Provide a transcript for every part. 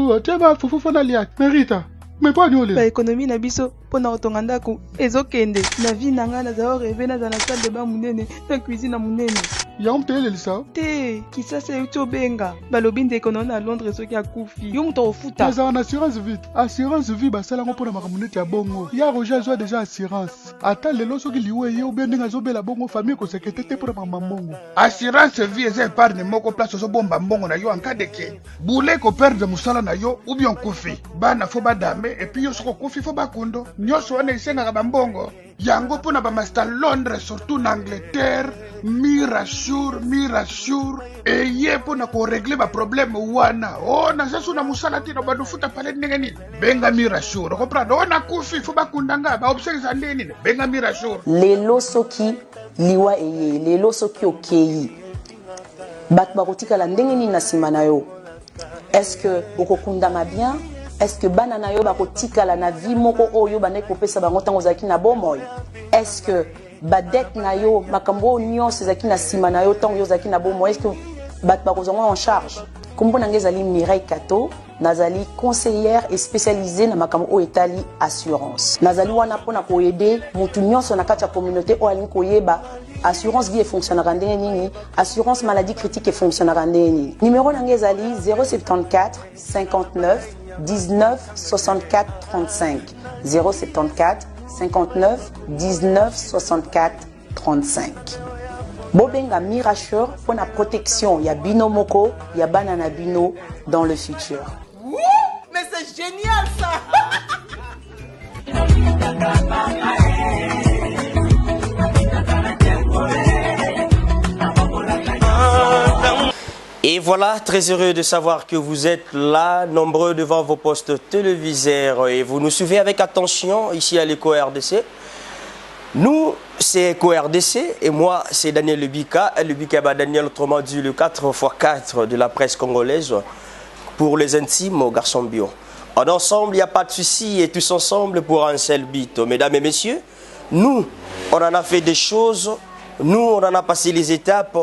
Fufu, tu vas Fufu Fonalia, Merita. Mais pas nous. Ba économie na biso pona otonga ndako ezokende na vie nanga na zao rêver na za na salle de bain munene na cuisine na munene. Ya mtele lisa. Te kisasa yuto benga balobi ndeko na Londres soki akufi. Yo muto ofuta. Mais en assurance vie. Assurance vie basala ngo pona makamunete ya bongo. Ya Roger zo déjà assurance. Ata lelo soki liwe ye obe ndinga zo bela bongo famille ko sekete pona mamambongo. Assurance vie eza épargne moko place zo bomba mbongo na yo en cas de que. Boule ko perdre musala na yo ou bien kufi. Bana fo badame et puis yo soko kufi fo bakundo. Nyoso wana isenga bambongo. Yango pona ba master Londres surtout en Angleterre. Mirasure et ye pona ko régler ba problème wana. Oh na sasu na musala tino ba dufuta pale ndenge nini. Benga Mirasure. Comprendre? Ona kufi fo bakundanga ba observe ndeni. Benga Mirasure. Lelo soki liwa eye, lelo soki okei. Bat bakotika la ndenge nini na simana yo. Est-ce que okokundama bien? Est-ce que banana yo bakotika la na vie moko oyo bane kopesa bango tango zaki na bomoy? Est-ce que badet na yo makambo nyonso zaki na sima na yo tango yo zaki na bomoy? Est-ce que bat bakozonga en charge? Kombo nangezali Mireille Kato, nazali conseillère et spécialisée na makambo o etali assurance. Nazali wana pona ko aider mutu nyonso na kati ya communauté o alini koyeba assurance vie fonctionnera ndenge nini, assurance maladie critique fonctionnera ndenge nini. Numéro nangezali 074 59 19 64 35 074 59 19 64 35. Bobenga Mirasure pour la protection ya bino moko ya banana bino dans le futur. Ouh, mais c'est génial ça. Et voilà, très heureux de savoir que vous êtes là, nombreux devant vos postes téléviseurs et vous nous suivez avec attention ici à l'ECO-RDC. Nous, c'est ECO-RDC et moi, c'est Daniel Lebika. Lebika, Daniel, autrement dit, le 4x4 de la presse congolaise pour les intimes aux garçons bio. En ensemble, il n'y a pas de souci et tous ensemble pour un seul but. Mesdames et messieurs, nous, on en a fait des choses, nous, on en a passé les étapes.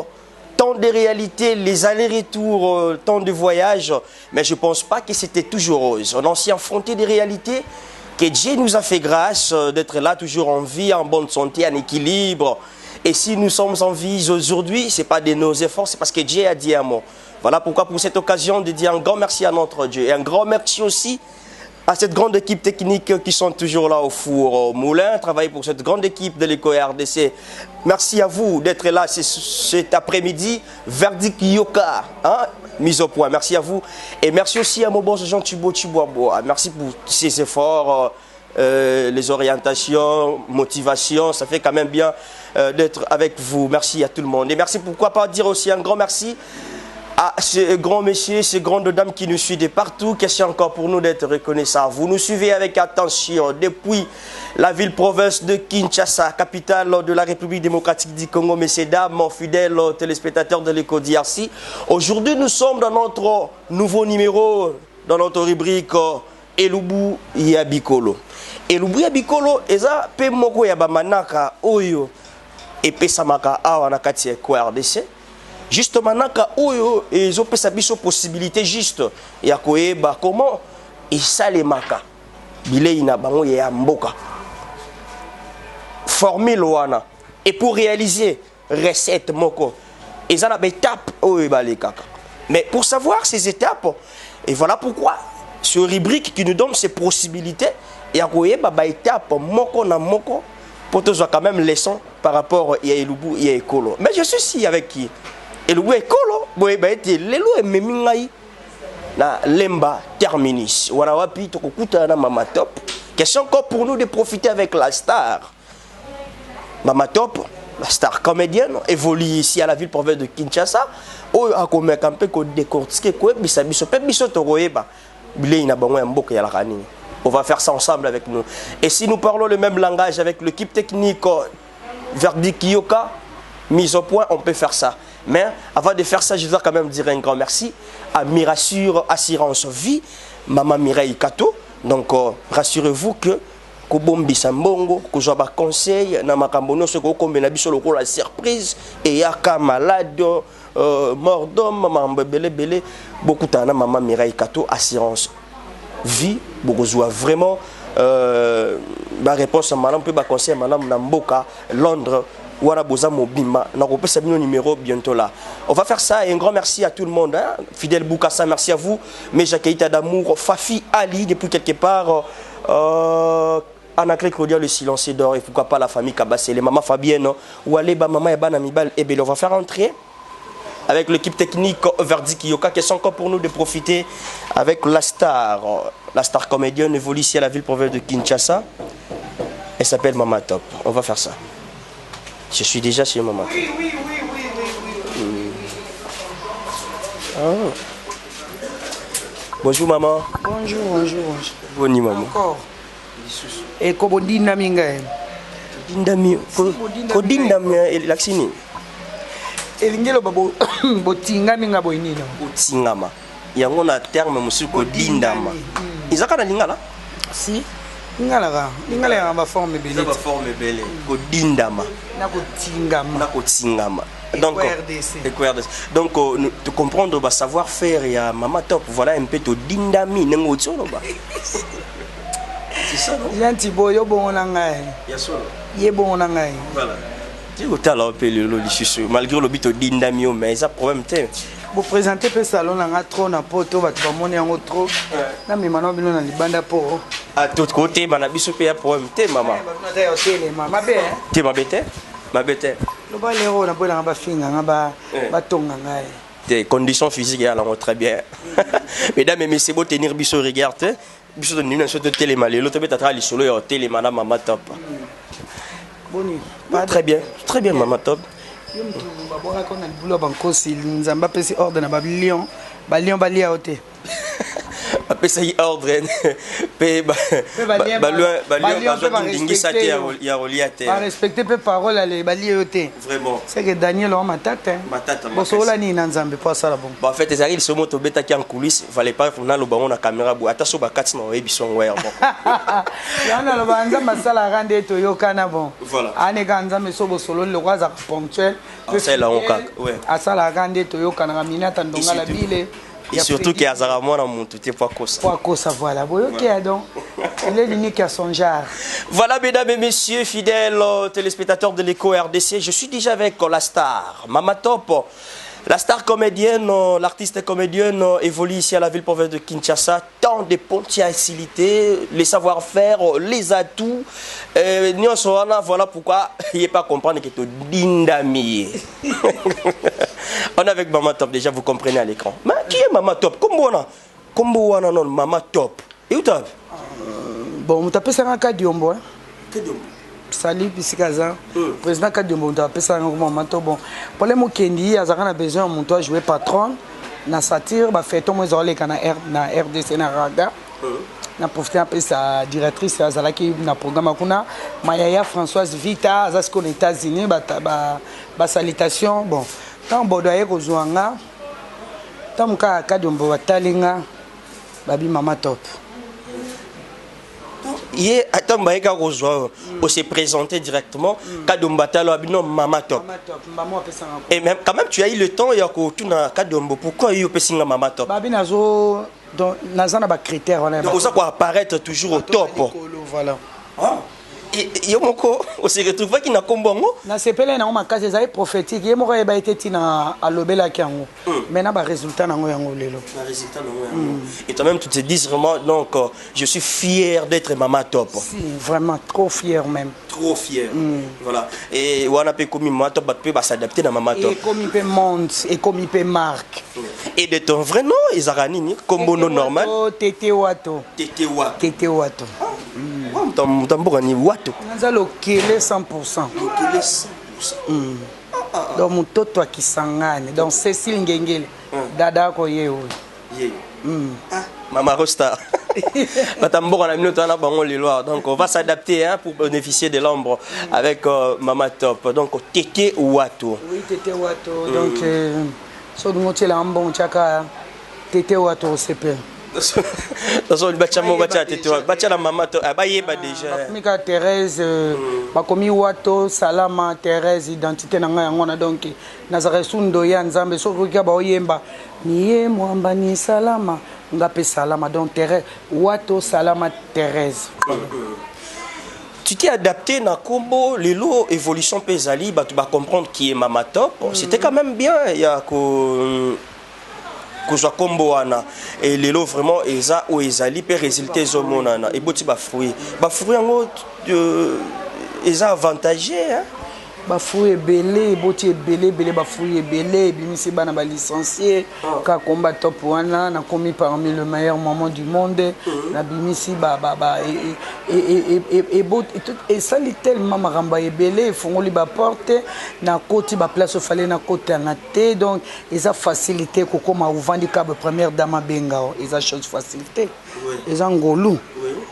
Tant de réalités, les allers-retours, tant de voyages, mais je ne pense pas que c'était toujours rose. On s'est affronté des réalités que Dieu nous a fait grâce d'être là toujours en vie, en bonne santé, en équilibre. Et si nous sommes en vie aujourd'hui, ce n'est pas de nos efforts, c'est parce que Dieu a dit un mot. Voilà pourquoi pour cette occasion de dire un grand merci à notre Dieu et un grand merci aussi à cette grande équipe technique qui sont toujours là au four, au moulin, travailler pour cette grande équipe de l'ECO-RDC. Merci à vous d'être là cet après-midi. Verdict Yoka, hein? Mise au point. Merci à vous. Et merci aussi à mon boss Jean Thibault Chiboabo. Merci pour ces efforts, les orientations, motivations. Ça fait quand même bien d'être avec vous. Merci à tout le monde. Et merci, pourquoi pas dire aussi un grand merci à ces grands messieurs, ces grandes dames qui nous suivent de partout. Question encore pour nous d'être reconnaissants. Vous nous suivez avec attention depuis la ville-province de Kinshasa, capitale de la République démocratique du Congo. Messieurs, dames, fidèles téléspectateurs de l'ECO-DRC. Aujourd'hui, nous sommes dans notre nouveau numéro, dans notre rubrique Elubu Yabikolo. Elubu Yabikolo, eza pe moko ya bamanaka oyo epesamaka awa na kati ya ECO-RDC. Justement, ils ont la possibilité juste ya koyeba comment et ça les maka bilei na bango ya mboka formule wana et pour réaliser recette moko ils ont des étapes mais pour savoir ces étapes et voilà pourquoi ce rubrique qui nous donne ces possibilités ya koyeba ba étape moko na moko pour te quand même leçon par rapport à Elubu et Ekolo. Mais je suis ici avec qui? Elubu Ekolo, lelo ememingai na lemba terminus. Wana wapi tokokuta na Mama Top. Question encore pour nous de profiter avec la star. Mama Top, la star comédienne, évolue ici à la ville-province de Kinshasa. Oyo akomeka un peu ko décortiquer ko bisa biso pe biso tokoyeba. Bilei na bango ya mboka ya la kanini. On va faire ça ensemble avec nous. Et si nous parlons le même langage avec l'équipe technique Verdict Yoka, mise au point, on peut faire ça. Mais avant de faire ça, je dois quand même dire un grand merci à Mirasure Assurance Vie, Maman Mireille Kato. Donc rassurez-vous que kobombisa mbongo kozwa ba conseil na makambo nyonso kokombela biso lokola surprise et yaka malade mort d'homme makambo belé bokutana na mama Mireille Kato assurance vie bokozwa vraiment ba réponse malam pe ba conseil malam na mboka Londres Wara Boza Mobima, n'a pas sa numéro bientôt là. On va faire ça et un grand merci à tout le monde. Hein? Fidèle Boukassa, merci à vous. Mais Jacqueline d'amour, Fafi Ali, depuis quelque part. Anaclé Claudia, le silencieux d'or. Et pourquoi pas la famille Kabassé, les mamans Fabienne, ou Aleba, maman et Banamibal. Et bien, on va faire entrer avec l'équipe technique Verdi Kiyoka, qui est encore pour nous de profiter avec la star comédienne évolue ici à la ville-province de Kinshasa. Elle s'appelle Mama Top. On va faire ça. Je suis déjà chez maman. Oui. Oh. Bonjour maman. Bonjour. Bonjour maman. Encore. Et comment dynamique? Dindami. Kodindami laksini. Elingelo babo botinga minga boinino. Botingama. Yango na terme musu kodindama. Izaka na lingala? Si. Lingala ya ba forme belle. Ba forme belle. Kodindama. Na kotingama. Donc, donc de comprendre le savoir-faire et à Mama Top, voilà un peu de dindami. C'est ça, non? Yantibo, yo bon nangai. Ye bon nangai. Voilà. Tu as là malgré le but de dindami, mais ça problème t'es. Vous présentez le salon na trop na poto ba tu moni yango trop. Na mi mano bino na libanda po. À tout côté, bana biso pe problème t'es maman. Maman be. T'es ma bête? Ma bête. Le baléro na bola ba finga ba tonga ngai. Des conditions physiques alors très bien. Mesdames et messieurs, beau tenir biso regarde. Biso de nina sur de télé malé. L'autre bête à travers les solo et télé madame Mama Top. Boni. Très bien Mama Top. Yo mtu babora ko na bulo bankosi nzamba pesi ordre na bablion balia ote. Après ça, il ordre. Respecter les paroles, les baliotés. Vraiment. C'est que Daniel a ma tête. Bon, c'est là ni nanzambe pas ça là bon. En fait, ils se montent au bêta qui en coulisses. Il fallait pas qu'on a le ballon la caméra. Attention, bah quatre non, ils sont ouais bon. Il y en a le banza masala rande to yo kana bon. Voilà. Ane ganza me sobo solo le roi za ponctuel. C'est là on cac. Ouais. Asala rande to yo kana minata ndonga la bile. Et surtout qu'il y a Zaramon dans mon tout est pas cause. Pas cause voilà. Bon, ok donc. Il est unique à son genre. Voilà mesdames et messieurs, fidèles téléspectateurs de l'Éco RDC, je suis déjà avec la star Mama Top. La star comédienne, l'artiste comédienne évolue ici à la ville-province de Kinshasa. Tant de potentialités, les savoir-faire, les atouts. Voilà pourquoi il n'est pas comprendre que tu es dindami. On est avec Mama Top, déjà vous comprenez à l'écran. Mais qui est Mama Top? Comment on a non Mama Top? Et où t'as? Bon, on t'appelle ça un cas d'yombo. Salut, Pisikaza. Président Kadiombo, on t'appelle ça un Mama Top. Bon, pour les mots Kendi, Azara a besoin de toi jouer patron. Na satire, bah fait ton moins na RDC na Raga. Na profité un peu sa directrice Azalaki na programme Akuna. Mayaya Françoise Vita, Azasko aux États-Unis, bah salutation. Bon. Tant bodoye kozwanga tant muka Kadiombo batalinga babi Mama Top. Hier attends baika kozwa on s'est présenté directement Kadiombo batalo abino Mama Top. Et même quand même tu as eu le temps ya ko tuna Kadiombo pourquoi il pesinga Mama Top. Babi nazo donc nazana ba critère on a. Donc ça quoi apparaître toujours au top. Voilà. Ah. Et Yomoko, on s'est retrouvé qui n'a combongo. Na sepele na makasi ezali prophétique. Yemoko eba été tina alobela kiango. Maintenant ba résultat nango yango lelo. Na résultat nango yango. Et toi même tu te dis vraiment donc je suis fier d'être Mama Top. Si, vraiment trop fier même. Trop fier. Voilà. Et wana pe komi Mama Top ba s'adapter na Mama Top. Et comme il peut monde et comme il peut marque. Et de ton vrai nom Izarani comme nom normal. Tete Wato. Tete Wato. Tete Wato. Tambour ni Wato. Naza lokele 100%. Lokele 100%. Donc mon toto qui sangane. Donc Cécile Ngengele. Dada ko yeo. Mama Rosta. Donc on va s'adapter hein, pour bénéficier de l'ombre avec Mama Top. Donc Tete Wato. Oui, Tete Wato. Donc so nous la bon chaka Tete Wato CP. Dans le bâtiment, la maman, déjà. Mika Thérèse, bakomi Wato, Salama, Thérèse, identité na ngona donc Nazare Sundo ya Nzambe sokoka ba oyemba niye mwamba ni Salama ngape Salama donc Thérèse Wato Salama Thérèse. Tu t'es adapté na combo lelo évolution pesali ba tu vas comprendre qui est Mama Top. C'était quand même bien il y a que soit combo wana et lelo vraiment eza ou ezali peut résulter zomonana et boti ba fruit ngo eza avantagé hein. Bafouille belé, boti belé, bafouille belé, bimisi bana ba licencié, ka combat top wana na commis parmi le meilleur moment du monde, na bimisi et ça li tellement maramba e belé, fongoli ba porte na côté ba place fallait na côté na té donc ils a facilité ko koma uvandi ka première dame benga, ils a chose facilité. Ils ont ngolu.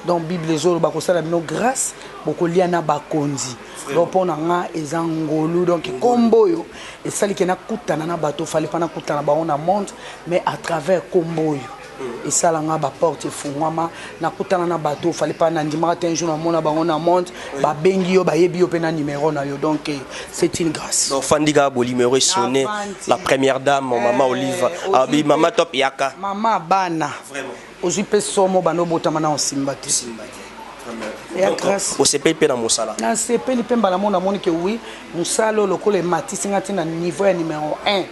Donc Bible les autres ba ko sala bino grâce, boko liana ba konzi. Donc pour nga ezangolu donc combo yo et ça li kena kutana na bateau fallait pas na kutana ba on a monde mais à travers combo yo et ça la nga ba porte fungwama na kutana na bateau fallait pas na ndima un jour na mona ba on a monde ba bengi yo ba yebi yo pe na numéro na yo donc c'est une grâce. Donc Fandiga Bolimero sonné la première dame maman Olive abi Mama Top yaka maman bana vraiment ozipe somo bano botama na osimbati au CPP dans Moussala. Na CPP mbala mona moni que oui, Moussala lokole matisi ngati na niveau numéro 1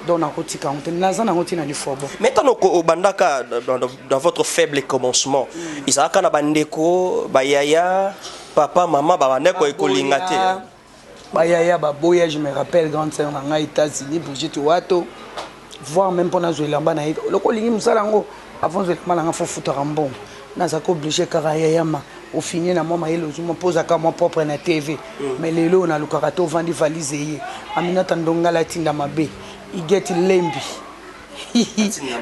dans na kotika on naza na ngoti na lifobo. Maintenant au bandaka dans votre faible commencement, isaka na bandeko bayaya papa maman babandeko ekolingate. Bayaya baboya je me rappelle grande sœur na États-Unis Brigitte Wato voir même pendant Zoelamba na lokolingi Moussala ngo avant Zoelamba na fo futa rambo. Naza ko obligé karayama au fini na mama yelo je me pose à mon propre na TV mais lelo na lukarato vandi valise ye aminata ndonga la tinda mabe I get lembi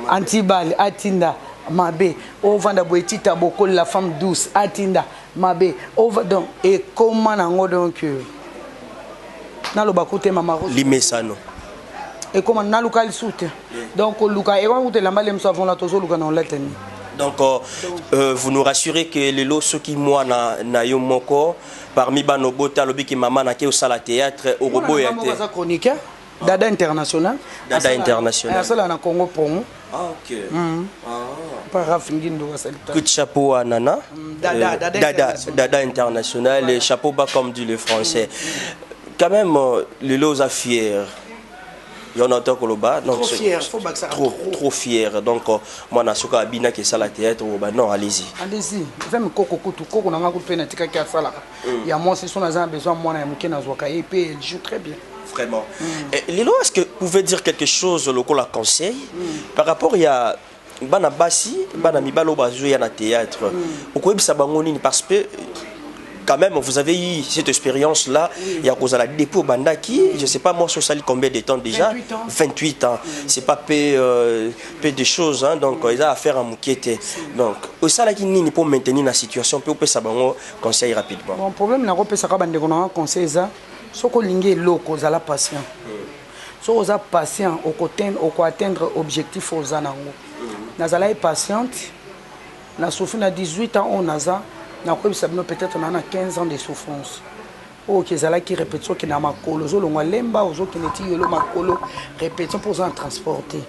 antibal atinda mabe o vanda boetita boko la femme douce atinda mabe over donc et comment nango donc na lo bakote mama limesano et comment na luka soute donc luka et on te la malem so avant la tozo luka na leteni. Donc, vous nous rassurez que les lots ceux qui moi na yomoko parmi banobota lobi qui maman na ke au sala théâtre au robot et à chroniqueur Dada International. Dada International. Ça là na Congo pour nous. Ah ok. Pas Rafingindo va saluer. Coup de chapeau à Nana. Dada International et chapeau bas comme dit le français. Quand même les lots à fier. Il y en a tant que le bas, donc trop fier. Donc moi nasuka abina qui ça la théâtre non allez-y. Allez-y. J'aime koko kutu koko na ngako pe na tika ki asala. Il y a moi si son a besoin moi na muke na zwaka et puis il joue très bien. Vraiment. Lilo, est-ce que vous pouvez dire quelque chose local à conseil par rapport il y a bana basi bana mibalo bazo ya na théâtre. Pourquoi bisa bangoni parce que quand même, vous avez eu cette expérience-là, il y a cause à la dépôt Bandaki, je ne sais pas moi, sur ça, combien de temps déjà 28 ans. C'est pas peu de choses, hein, donc ils ont affaire à Moukete. Donc, ça, là, qui pour maintenir la situation, peut ça conseil rapidement. Bon, problème, la rope, ça va être conseil, ça, ce qu'on lingue loco, ça la patient. Si vous êtes patient, vous atteindre l'objectif aux anango. Nous sommes patients, nous souffrons à 18 ans, on a peut-être on a 15 ans de souffrance. Ok, ça là qui répétition qui n'a ma colo, zolonga lemba, ozo qui n'est yolo ma colo, répétition pour en transporter.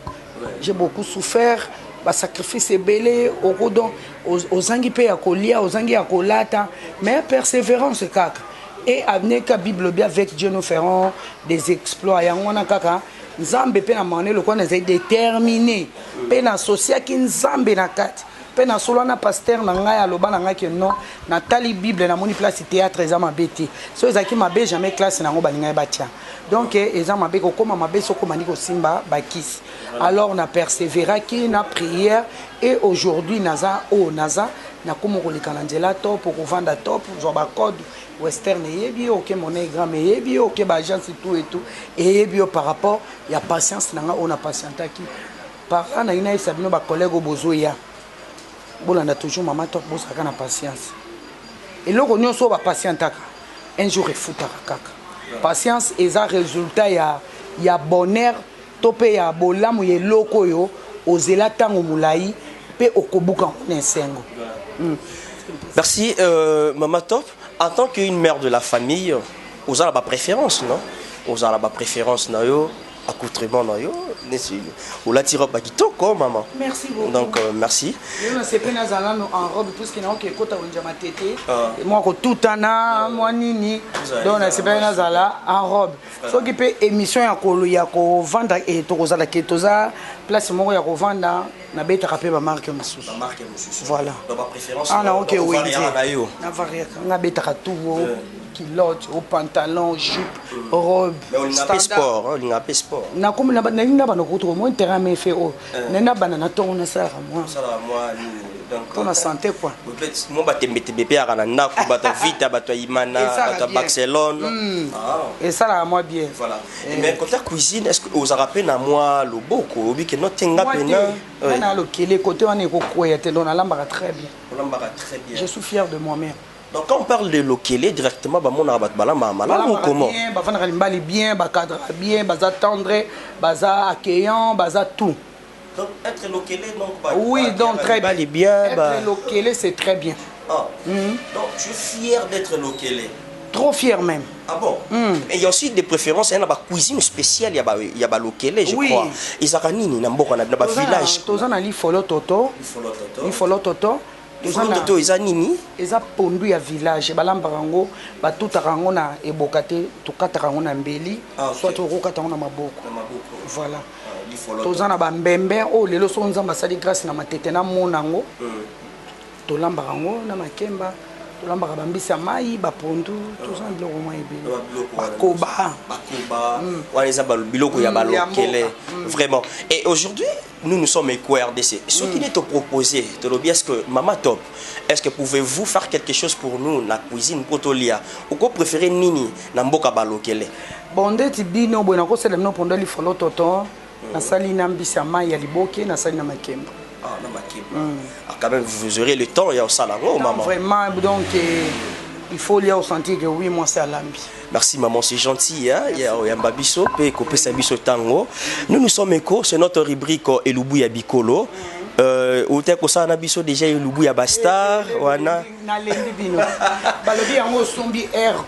J'ai beaucoup souffert, ba sacrifice belé, au rodon, aux anguipé à colia, aux anguis à colata, mais persévérance kaka. Et amener ka Bible bien avec Dieu nous ferons des exploits. Ya ngona kaka, nzambe pe na mané le quoi nous est déterminé. Pe na socia ki nzambe na kati. Pe na solo na pasteur na ngai aloba na ngai que non na tali Bible na moni place théâtre eza mabeti so ezaki mabe jamais classe na ngo balinga batia donc eza mabe ko koma mabe so koma ndiko simba bakis alors on a persévéré qui na prière et aujourd'hui naza na komo kolika na nzela top pour vendre top zo ba code western yebi OK monnaie gramme yebi OK ba agence tout et yebi par rapport ya patience na nga on a patienta qui par an na ina sabino ba collègue bozoya bolanda toujours maman top bosaka na patience et loko nyonso ba patientaka un jour efutaka kaka patience eza résultat ya bonheur tope ya bolamu ye loko yo ozela tango mulai pe okobuka na sengo. Merci Maman Top. En tant qu'une mère de la famille, vous avez la préférence, non? Vous avez la préférence, non? Accoutrement, non? Ou la tire pas quoi, maman. Merci beaucoup. Donc merci. Je ne sais pas en robe tout ce qui n'a que kota unja matete. Moi ko tutana, moi nini. Donc na c'est pas nazala en robe. So qui peut émission ya ko vendre et to kozala ke toza place moko ya ko vendre na beta kapé ba marque mususu. La marque mususu. Voilà. Donc ma préférence. Ah non, OK oui. Na varier. Na beta ka tout kilote, au pantalon, jupe, robe. Mais on a pas sport, on a pas sport. Na comme na ba no ko mo terrain me fait o. Na banana to na ça moi. Ça moi donc pour la santé quoi. Peut-être moi ba tembete bébé à na ko ba ta vite ba ta Imana, ba Barcelone. Et ça là moi bien. Voilà. Mais côté cuisine, est-ce que vous avez rappelé na moi le boko, obi que notre tenga pena. On a le kele côté on est ko koyete on a lambara très bien. On lambara très bien. Je suis fier de moi-même. Donc quand on parle de lokele directement ba mon arabat bala mala ou comment bien ba fana limbali bien ba cadre bien ba tendre ba accueillant ba tout. Donc être lokele donc ba oui donc très bien être lokele c'est très bien. Ah. Donc je suis fier d'être lokele. Trop fier même. Ah bon? Et il y a aussi des préférences, il y a une cuisine spéciale, il y a lokele, je crois. Ils ont nini na mboka na ba village. Toza na li folo toto. Li folo toto. Toto eza nini? Eza pondu ya village balambaka yango batutaka yango na ebokate tokataka yango na mbeli soit tokokata yango na maboko. Voilà. Toza na bambembe o lelo so nzamba asali grâce na matete na mona yango. Tolambaka yango na makemba tolambaka bambisi ya mai bapondu toza na biloko mwa ebele bakoba wana eza biloko ya balokele vraiment. Et aujourd'hui nous sommes EcoRDC. Ce qui est proposé, est-ce que Maman Top, est-ce que pouvez-vous faire quelque chose pour nous la cuisine potolia ou quoi préférez nini na mboka balokele? Bon ndeti bino bona ko sele no pondo li folo toto na sali na mbisa mai ya liboke na sali na makemba. Ah na makemba. Ah quand même vous aurez le temps ya au salon maman. Vraiment donc il faut lui sentir que oui moi c'est à l'ambi. Merci maman, c'est gentil. Hein? Il y a Mbabiso, Tango. Nous sommes éco, c'est notre rubrique Elubu ya Bikolo. Ou t'es que ça, Nabiso déjà Elubu ya Bastar. Wana. Balobi yango sombi R,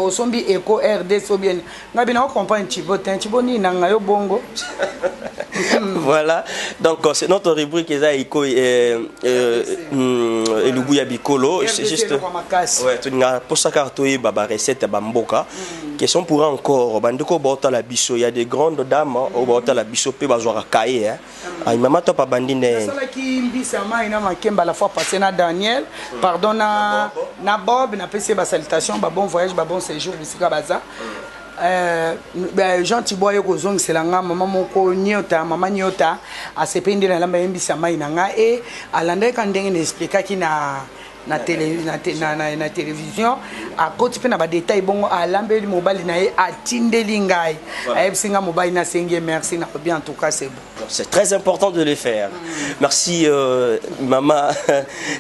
au sombi éco RD sobien. Ngabina on comprend un chiboni nangayo bongo. Voilà, donc c'est notre rubrique Eco Elubu ya Bikolo. C'est juste. Ouais, tu n'as pas ça cartoé baba recette bamboka. Question pour encore, bandeko bota la biso, il y a des grandes dames au bota la biso pe bazwa kaye hein. Ai mama to pa bandine. Ça là qui mbisa mai na makemba la fois passé na Daniel, pardon na Bob na PC ba salutation, ba bon voyage, ba bon séjour bisika baza. Jean Thibault yoko zong selanga mama moko nyota mama nyota asepende na lamba mbisa mai na nga et alanda ka ndenge expliquer ki na télévision à côté pe na ba détail bongo alambeli mobile na ye atindeli ngai ayebsinga mobile na senge merci na bien en tout cas c'est bon. C'est très important de le faire. Merci maman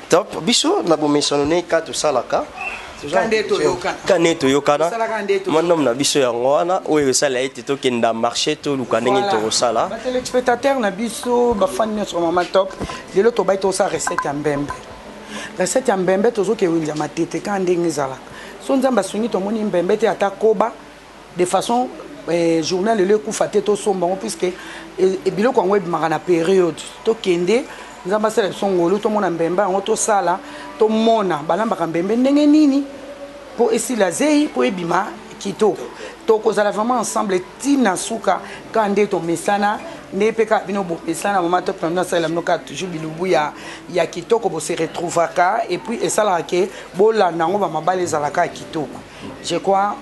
Top biso na bo mentionner ka tout ça là ka Kaneto yokana manom na biso yango wana oyo sala ete to kenda marché to luka ndenge to sala ba téléspectateur na biso ba fan sur Maman Top lelo to bay to sa recette ya mbembe. Recette ya mbembe tozoke winja matete ka ndenge ezalaka so nzamba sungi tomoni mbembe te ata koba de façon journal le kufa te to somba puisque biloko yango ebimaka na période to kende nzamba sala songolo to mona mbembe yango to sala to mona balambaka mbembe ndenge nini po esila zei po ebima kitoko to kozala vraiment ensemble tina suka ka nde to mesana nepeka bino bo esana Maman Top na sala mnoka toujours bilubu ya kitoko bo se retrouvaka et puis esala ke bola nango ba mabale zalaka kitoko. Je crois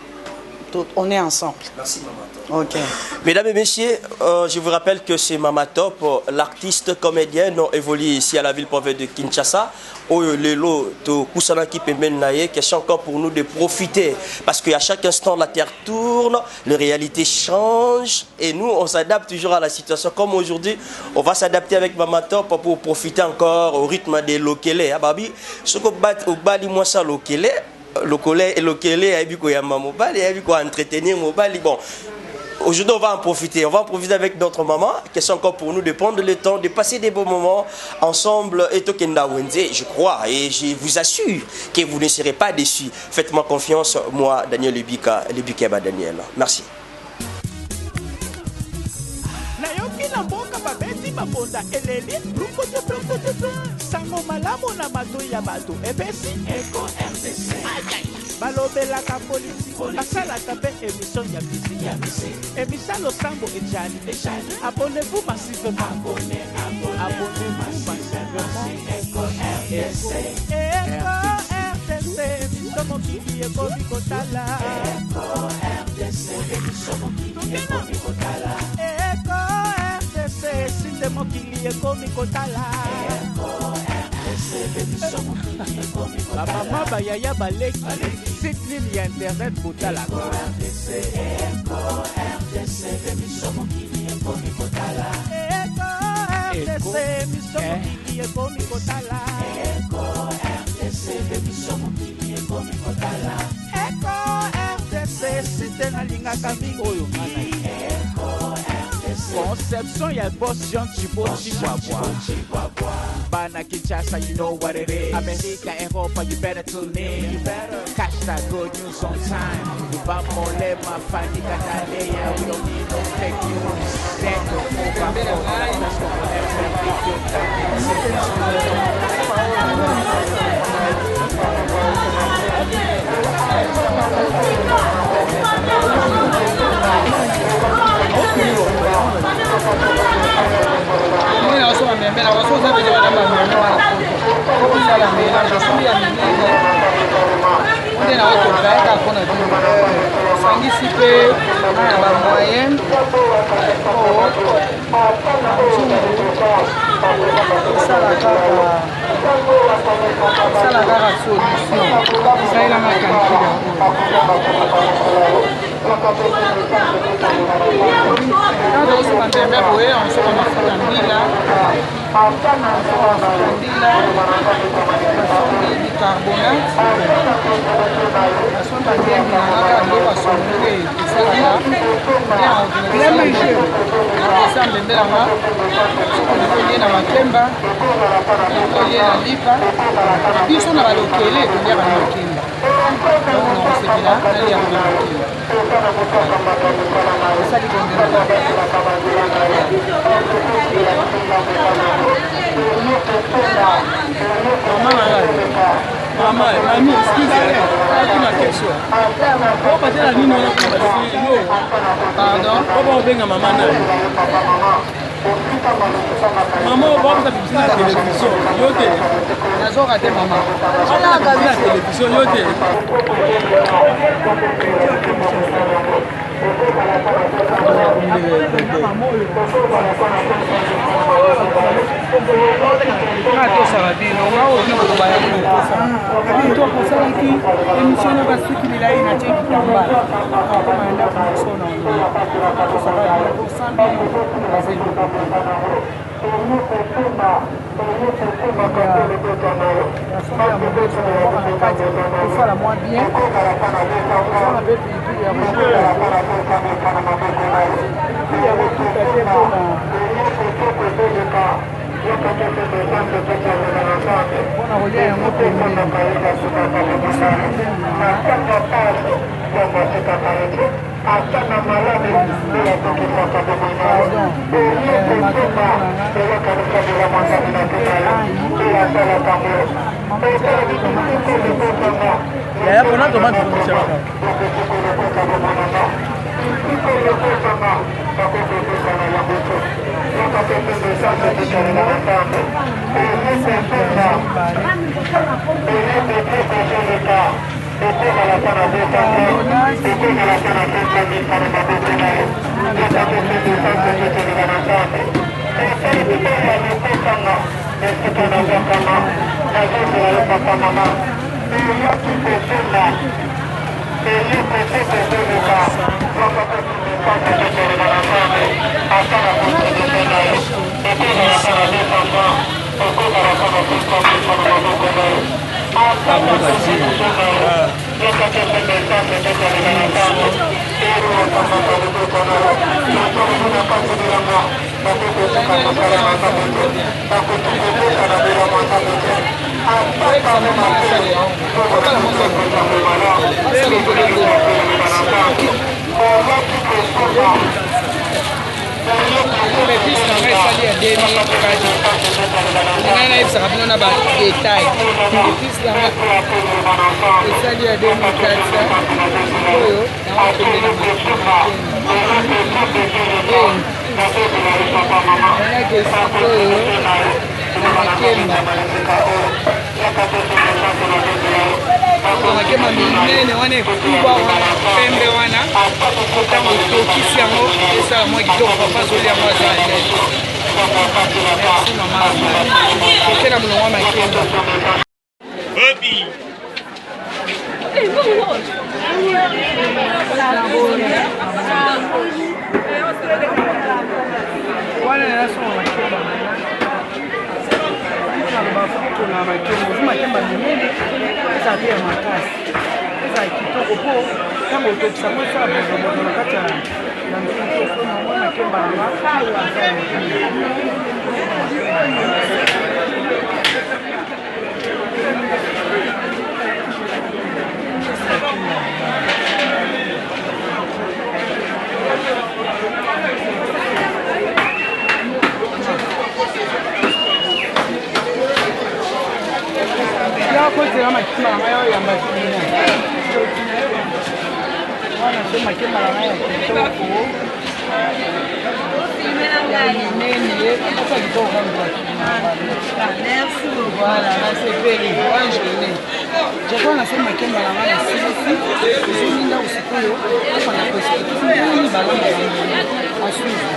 on est ensemble. Merci Maman Top. OK. Mesdames et messieurs, je vous rappelle que c'est Maman Top, l'artiste comédienne évolue ici à la ville province de Kinshasa. Lelo to kusana ki pemben naye, question encore pour nous de profiter parce qu'à chaque instant la terre tourne, les réalités changent et nous on s'adapte toujours à la situation. Comme aujourd'hui, on va s'adapter avec Maman Top pour profiter encore au rythme des lokele. Babi, ce que bat au bali moi ça lokele. Lokele et lokele a vu quoi ya mobile et a vu quoi entretenir mobile bon Aujourd'hui, on va en profiter. On va en profiter avec notre maman. Question encore pour nous de prendre le temps, de passer des beaux moments ensemble. Et Tokenda Wenze, je crois, et je vous assure que vous ne serez pas déçus. Faites-moi confiance, moi, Daniel Lebika Daniel. Merci. Sango malamu na mato ya bato ebesi Eco RDC balobelaka politiki basalaka mpe émission ya musique émission losambo ejali abonnez-vous massivement abonnez-vous massivement Eco RDC émission mokili ekomi kotala Eco RDC émission mokili ekomi kotala Eco RDC site mokili ekomi kotala Mama bayaya baleki site nini ya internet botala site nalingaka mingi oyo Conception ya boss Jean Chibwa Bana Kinshasa, you know what it is. America, Europa, you better tune in. You better catch that good news on time. Vamole, ma fani Cataleya. We don't need no fake news. Let's go Maman, mamie, excusez-moi, ma question. Pourquoi tu as mis mon pardon? Pourquoi on vient à maman? Maman, on va vous la télévision. Yote. La zone a été maman. On a regardé la télévision. Yote. makema minene wana ekuba wana pembe wana ntango tokisi yango esala mwa kitoko papa zoli yango aza alete. Merci mama okena molongo wa makemba wana nasoma makemba na makemba minene eza te ya makasi eza kitoko mpo ntango otokisa ngo esala bozobozo na kati ya nanzokosoma makemba yakozela makimba nanga yo yamba kina wana so makimba nanga ya kitoko minene asa kitoko voilà nasepeli wanjone japo na so makimba nanga na silisi ezolinga usikoyo afana kosikini balonga asuivi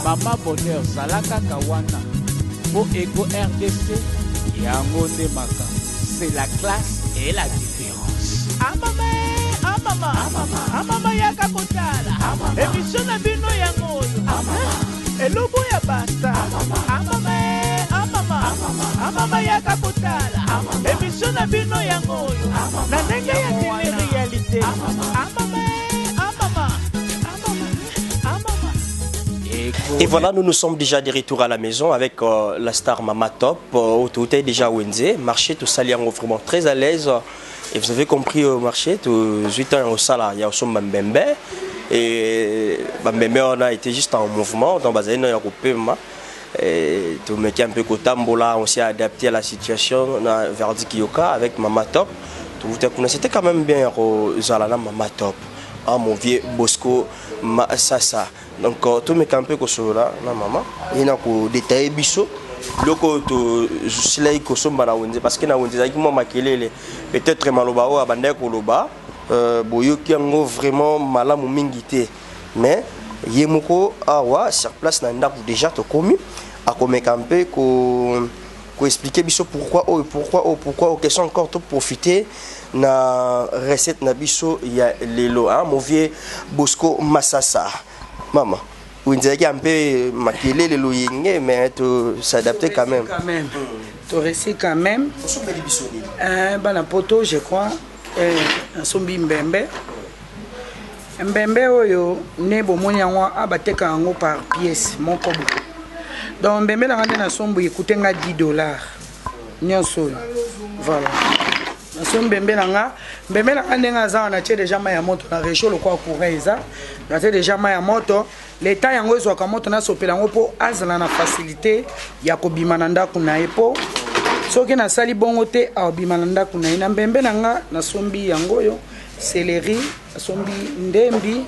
Mama Bonheur Zalaka Kawana Bo Ego RDC Yango Maka. C'est la classe et la différence. Amama Yaka Kotala Émission na bino yango Elobo ya basta Amama Yaka Kotala Émission na bino yango Na ndenge ya télé-réalité Et voilà, nous nous sommes déjà de retour à la maison avec la star Mama Top. Tout est déjà Wenze. Marché, tout ça, vraiment très à l'aise. Et vous avez compris au marché, tout 8 ans au salaire, il y a aussi Mbembe. Et Mbembe, on a été juste en mouvement. Dans Bazaïne, il y a coupé. Et tout le mec un peu Kotambola, on s'est adapté à la situation. On a Verdi Kiyoka avec Mama Top. C'était quand même bien au Zalana Mama Top. Ah, mon vieux Bosco Sasa. Donc, tout me campé comme ça, la maman. Il y a un détail biso. Loko to justilai ko somba na wonze parce que na wonze zaki mo makelele peut-être maloba o abanda ko loba boyo ki ngo vraiment malamu mingi te mais yemoko awa sur place na ndaku déjà to komi a comme campé ko expliquer biso pourquoi question encore to profiter na recette na biso ya lelo hein mon vieux Bosco Masasa maman. Vous dites un peu maquillé le loying, mais tu s'adapter quand même. Tu réussis quand même. La poto, je crois, un sombi mbembe. Mbembe, oyo, nebo monianwa abateka ango par pièce, mon kobo. Donc mbembe la rende na sombo écouter nga $10. Nyonso. Voilà. Na sombi mbembe la rende nga za na tie déjà ma ya moto na réchaud le quoi courir ça. Na tie déjà ma ya moto. L'état yango ezwaka moto na sopela ngo po azala na facilité ya kobima na ndako na ye po soki na sali bongo te abima na ndako na ye na mbembe nanga na sombi yango yo céleri na sombi ndembi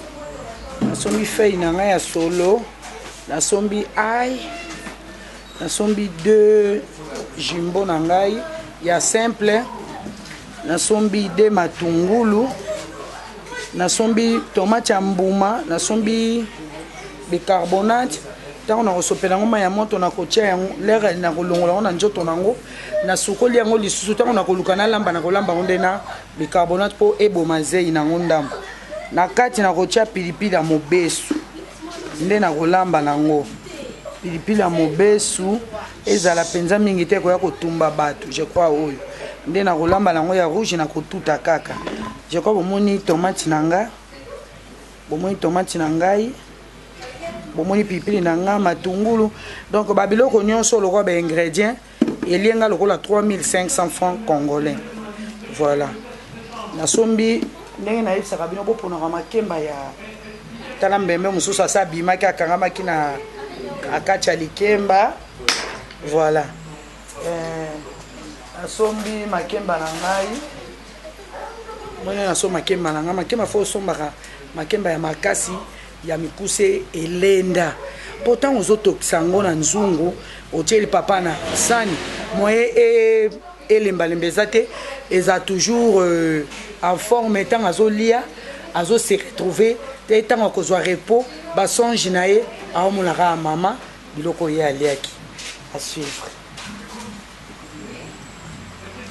na sombi feuille nanga ya solo na sombi ail na sombi 2 jumbo na ngai ya simple na sombi 2 matungulu na sombi tomate ya mbuma na sombi bicarbonate tant on a resopela ngoma ya moto na kotia yango l'air na kolongola na njoto nango na sukoli yango lisusu tant on a koluka na lamba na kolamba onde na bicarbonate po eboma zei na ngondamba na kati na kotia pilipili ya mobesu nde na kolamba nango pilipili ya mobesu ezala penza mingi te koya kotumba bato je crois oyo nde na kolamba nango ya rouge na kotuta kaka je crois bomoni tomate na nga bomoni tomate na ngai bomoni pilipili na nga matungulu donc babiloko nyonso lokwa ba ingrédients elienga lokola 3500 francs congolais voilà nasombi ndenge nayebisaka bino boponaka makemba ya tala mbembe mosusu asa abimaki akangamaki na akati ya likemba voilà nasombi makemba na ngai mwana nasombi makemba na ngai makemba fo osombaka makemba ya makasi ya mikuse elenda pourtant ozotokisa yango na nzungu otieli papa na sani moye elembalemba eza te eza toujours en forme ntango azolia azose retrouver te ntango akozwa repos basonge na ye aomonaka ya mama biloko ye aliaki à suivre.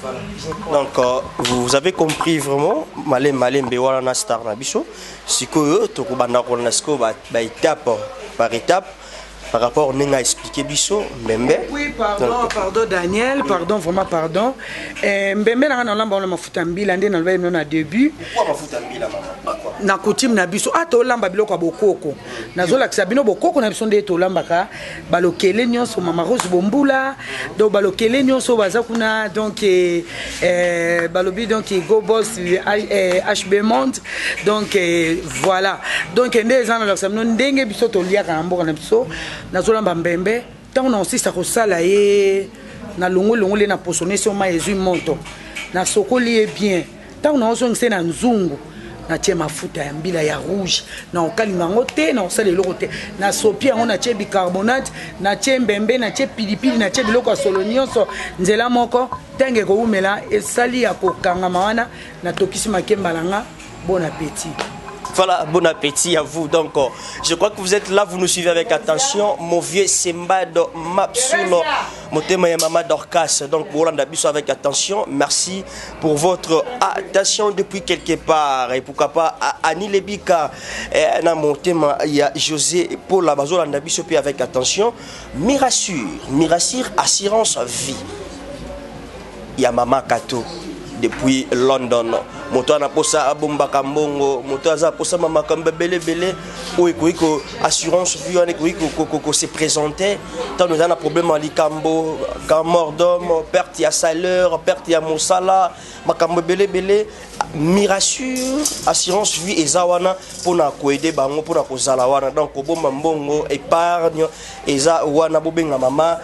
Voilà. Donc vous avez compris vraiment malembe wana na star na biso sikoyo tokobanda kolona sikoyo ba étape par étape par rapport à expliquer biso Mbembe. Oui, pardon Daniel, pardon vraiment pardon. Mbembe na na lamba na mafuta mbila ndé na lba na début. Pourquoi mafuta mbila mama? Na coutume na biso to lamba biloko bokoko. Nazola kisa bino bokoko na biso ndé to lamba ka balokele nyonso mama Rose Bombula do balokele nyonso baza kuna donc balobi donc go boss HB Monde donc voilà. Donc ndé za na kisa bino ndenge biso to liaka na mboka na biso. Nazolamba Mbembe tant on insiste kosala ye na longo le na posone so ma ezu monto na sokoli e bien tant on ozongise na nzungu na tie mafuta ya mbila ya rouge na okalinga ngo te na osala eloko te na sopi yango na tie bicarbonate na tie Mbembe na tie pilipili na tie biloko ya solo nyonso nzela moko tenge ko umela esali ya kokangama wana na tokisi makemba langa bon appétit. Voilà, bon appétit à vous. Donc, je crois que vous êtes là, vous nous suivez avec attention. Mon vieux Simbado Mapsulo, mon thème est Maman Dorcas. Donc, Rolanda Bisso avec attention. Merci pour votre attention depuis quelque part. Et pourquoi pas à Annie Lebika. Dans mon thème, il y a José Paul Labazolanda Bisso avec attention. Mirassure, assurance vie. Il y a Maman Kato depuis London. Moto na posa abomba kambongo, moto aza posa mama kamba belé oui ko assurance vie on ko se présenter tant nous avons un problème à likambo, quand mort d'homme, perte ya salaire, perte ya mosala, makambo belé Mirassure assurance vie ezawana pona ko aider bango pona ko zala wana donc bomba mbongo épargne eza wana bobenga mama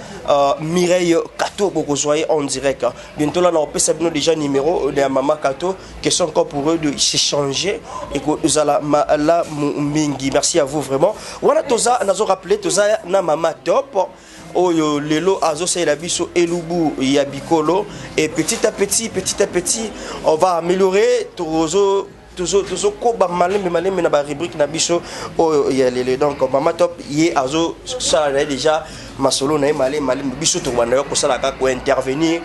Mireille Kato boko soyez en direct. Bientôt là on peut bino déjà numéro de maman Kato qui sont encore pour eux de s'échanger et que zala la mingi. Merci à vous vraiment. Wana toza nazo rappeler toza na mama top oyo lelo azo la biso elubu ya bikolo et petit à petit on va améliorer tozo koba malembe na ba rubrique na biso oyo ya lelo donc mama top ye azo ça déjà masolo na malembe biso to wana ko sala ka ko intervenir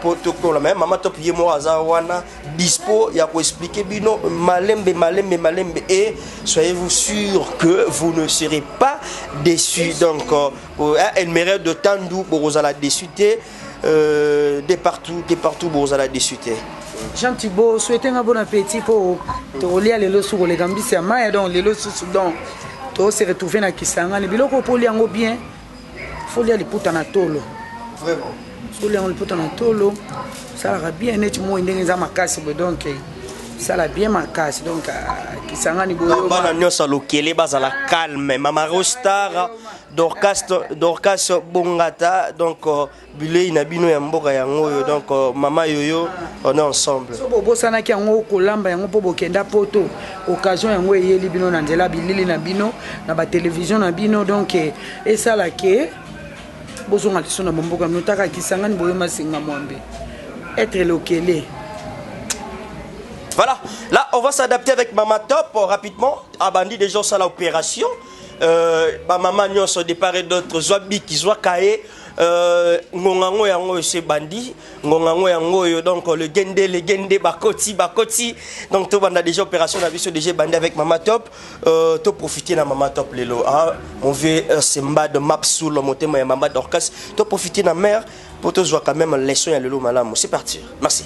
pour to la même mama top ye mo azawana dispo ya ko expliquer bino malembe et soyez-vous sûr que vous ne serez pas déçus donc elle mérite de tant d'où pour la déçuté de partout pour la déçuté. Jean Thibault souhaitez un bon appétit pour te relier les lois sur les gambis et maïs donc les lois donc to se retrouver na kisanga ni biloko pour li yango bien faut li aliputa na tolo vraiment faut li aliputa na tolo ça va bien net mo ndenge za makasi donc ça la bien makasi donc kisanga ni boyo bana nyosa lokele bazala calme mama Rostar Dorcas Bongata donc bilei na bino ya mboka yango donc mama yoyo on est ensemble so bobo sana ki yango kolamba yango po bokenda poto occasion yango eyeli bino na nzela bilili na bino na ba télévision na bino donc et ça la ke bozo ngaliso na mboka mutaka kisanga ni boyo masinga mwambe être lokele. Voilà, là on va s'adapter avec Mama Top rapidement. Abandi déjà ça l'opération. Maman nyonso de part et d'autre Zwabi qui soit kaé ngongango yango c'est bandi ngongango yango yo donc le gende bakoti donc to banda déjà opération na biso déjà bandi avec Mama Top to profiter na Mama Top lelo on veut semba de map sous le motema ya Mama Dorcas to profiter na mer pour te jouer quand même leçon ya lelo malamu c'est parti merci.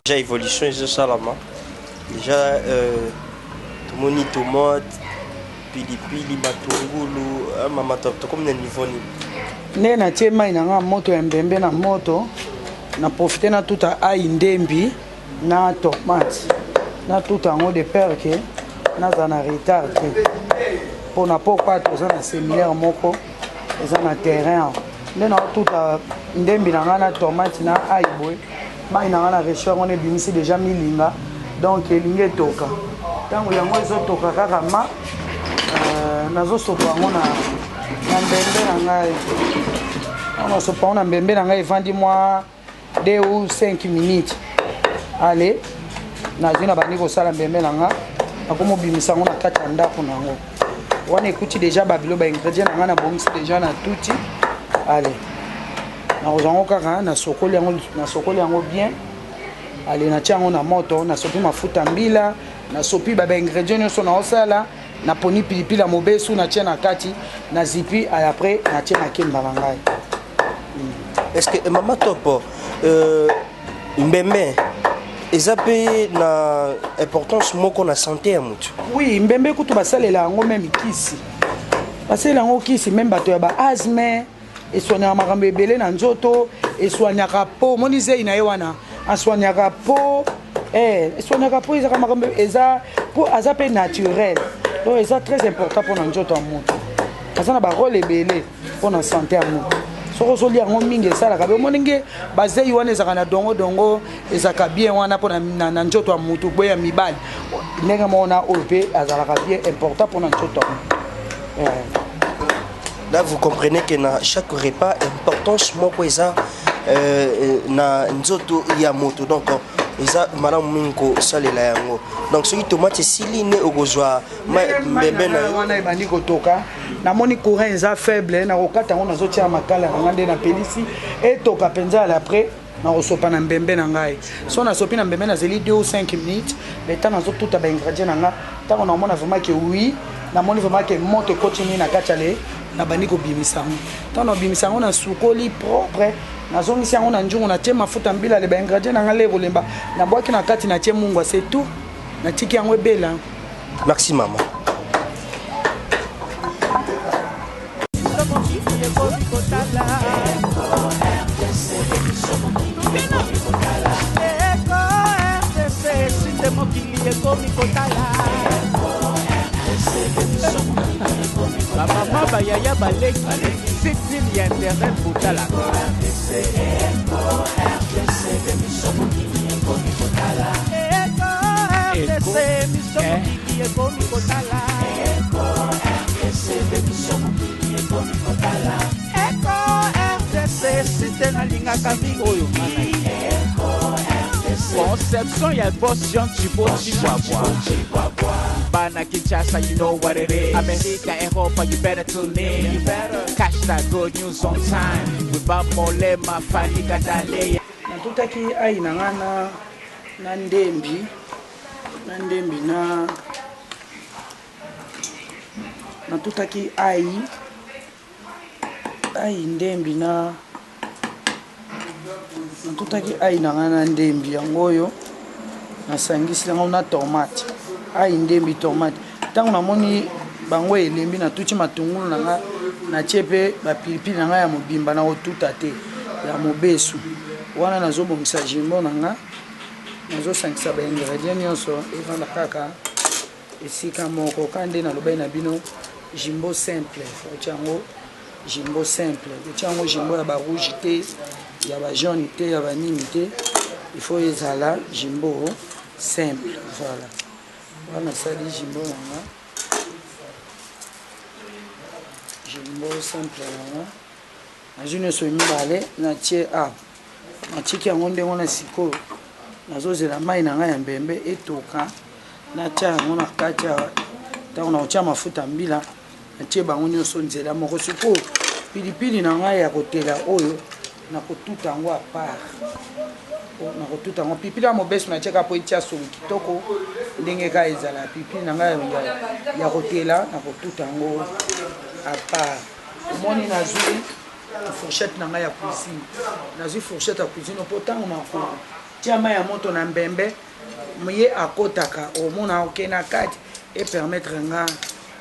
Déjà évolution c'est ça là déjà tout moni tomate pilipili batungulu Mama Top to comme niveau ni na tie mai na moto ya mbembe na moto na profiter na tout a indembi na tomate na tout en haut de peur que na zana retard pour na pourquoi tous na séminaire moko eza na terrain ndena tout a ndembi na tomate na aibwe mai na na restaurant on est bimisi déjà milinga donc elinge toka tango yango ezo toka kaka ma nazo sopa ngo na mbembe na ngai on sopa na mbembe na ngai vandi moi 2 ou 5 minutes allez nazina bani ko sala mbembe na nga akomo bimisa ngo na kati ya ndako nango wana ekuti déjà babilo ba ingrédients na nga na bongisi déjà na tuti allez na ozango kaka na sokoli yango bien allez na tiango na moto na sopi mafuta mbila na sopi ba ingrédients nyonso na osala na poni pilipili ya mobesu na tia na kati na zipi après na tia na kemba na ngai. Est-ce que Mama Top mbembe ezape na importance moko na santé ya mutu? Oui, mbembe kutu basalela yango même kisi. Basalela yango kisi même bato ya ba asthme et soignaka makambo ebele na nzoto et soignaka po monize ina ye wana soignaka po soignaka po ezaka makambo eza po azape naturel. Donc c'est très important pour nous nzoto ya mutu. Asa na ba rôle ebele pour na santé ya mutu. Soko soli yango mingi esala kabe moninge bazei wana ezaka na dongo ezaka bien wana pour na nzoto ya mutu boya mibali ndenge mona ope azalaka bien important pour na nzoto. Là vous comprenez que na chaque repas importance moko eza na nzoto ya mutu donc eza malamu minko salela yango donc soki tomate siline okozwa mbembe na wana ebandi kotoka namoni courant eza faible na kokata ngo nazotia makala na ngande na pelisi etoka penza après na kosopa na mbembe na ngai so na sopi na mbembe na zeli 2 ou 5 minutes le temps nazo tout ba ingrédients na nga tango na mona vraiment que oui namoni vraiment que moto continue na kachale na bandi ko bimisa ngo tango bimisa ngo na sukoli propre nazongisi yango na njungu na tie mafuta mbila le ba ingrédients na nga le bolemba na boaki na kati na tie mungwa c'est tout na tiki yango ebela. Merci maman. Maman bayaya baleki site ya internet butala Conception ya boss Jean Chibwa Bana Kinshasa, you know what it is. America, Europa, you better tune in. You better catch that good news on time. With Bamole, Mafani, Gadale. Natutaki ai nangana na ndembi na natutaki ai ndembi na natutaki ai nangana ndembi yangoyo nasangisi yango na tomate ai ndembi tomate tango namoni bango elembi na tuti matungulu nanga na chepe ba pilipili nanga ya mobimba na otuta te ya mobesu wana nazobongisa jimbo nanga nazosangisa ba ingrédients nyonso evanda kaka esika moko kande na lobai na bino jimbo simple ochango jimbo simple ochango jimbo ya ba rouge te ya ba jaune te ya ba nini te il faut ezala jimbo simple voilà wana sali jimbo nanga jimbo simple nanga nazwi nyonso mibale natie natiki yango ndenge na sikoyo nazozela mai na ngai ya mbembe etoka natia yango na kati ya ntango nakotia mafuta mbila natie bango nyonso nzela moko sikoyo pilipili na ngai ya kotela oyo nakotuta yango apart nakotuta yango pilipili ya mobeso natiaka mpo etia solo kitoko ndenge kaka ezala pilipili na ngai ya kotela nakotuta yango apart omoni nazwi fourchette na ngai ya cuisine nazwi fourchette ya cuisine mpo ntango nakotia mai ya moto na mbembe ye akotaka omona oke na kati epermettre nga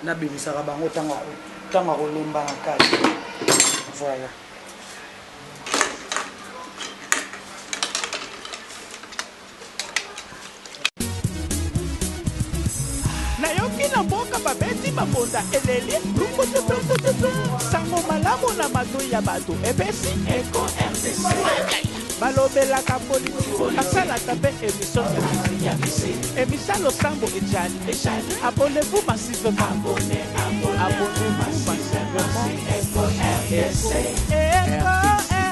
nabimisaka bango ntango akolemba na kati voilà. nayoki na mboka babeti babonda eleli sango malamu na matoi ya bato epesi eko RDC balobelaka politiki asalaka mpe emisa losambo ejali abonnez-vous massivement abonnez-vous massivement eko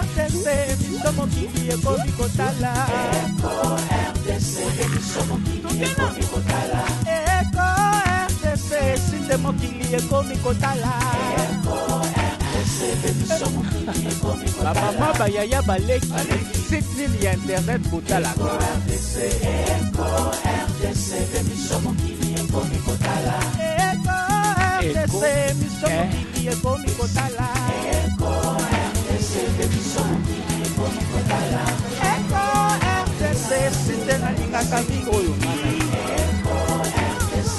RDC emiso mokili ekomi kotala sinde mokili ekomi kotala bamama bayaya baleki site nini ya internet botalaka emiso mokili ekomi kotala site nalingaka mikro oyo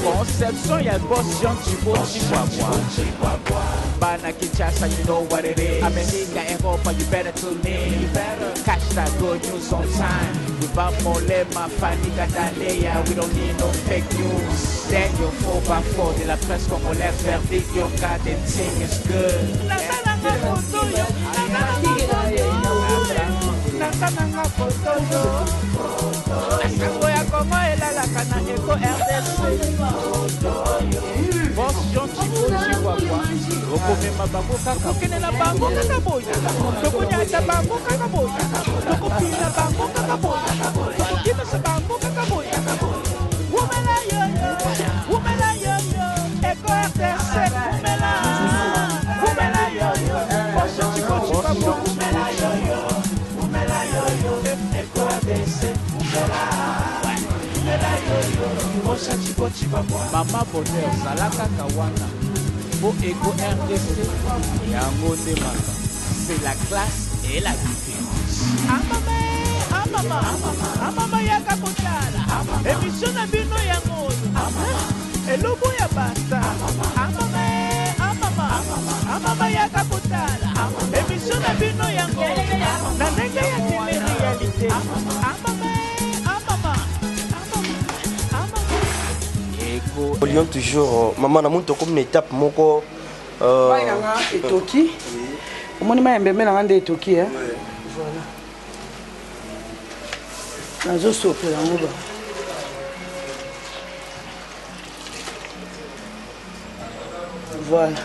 conception ya boss Jean Chibwabwa Bana Kinshasa, you know what it is. America, Europa, you better tune in. You better catch that good news on time. Without Molema, Fanika, Dalea, we don't need no fake news. Daniel 4x4 de la presse congolaise, verdict, your goddamn thing is good. Boss Jean Chibwabwa okomema bango kaka okendela bango kaka boya tokonyata bango kaka boya tokopina bango kaka boya tokokitisa bango kaka boya umela yoyo eko RDC umela yoyo Boss Jean Chibwabwa umela yoyo eko RDC Mama Bonheur Zalaka Kawana Bo Ego RDC Yango Demaka. C'est la classe et la différence. Amama Yaka Kotala Émission na bino yango Elobo ya basta Amama Yaka Kotala Émission na bino yango Na ndenge ya télé-réalité Lyon toujours maman na muto comme une étape moko nanga etoki omoni mai mbembe nanga nde etoki hein voilà nazo sopela ngo voilà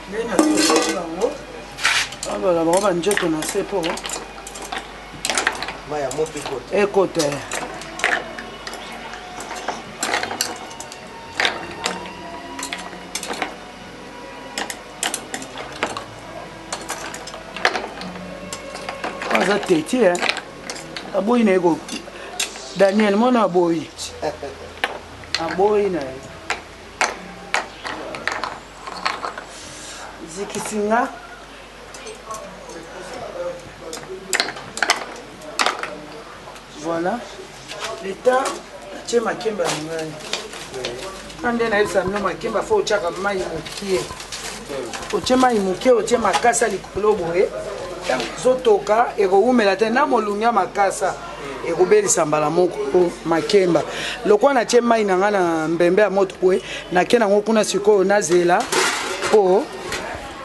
ndena sopela ngo abala ba njoto na sepo maya mopi kote ekote aza teti aboyi na eko Daniel mona aboyi na zikisinga voilà l'état tie makemba na ngai ande na yebisa mino makemba fo otiaka mai mokie otie mai mokie otie makasa likolo boye zotoka ekoumela te na molunga makasa ekobelisa mbala moko makemba lokwa na tie mai na nga na mbembe ya moto boye nake nango kuna sikoyo nazela mpo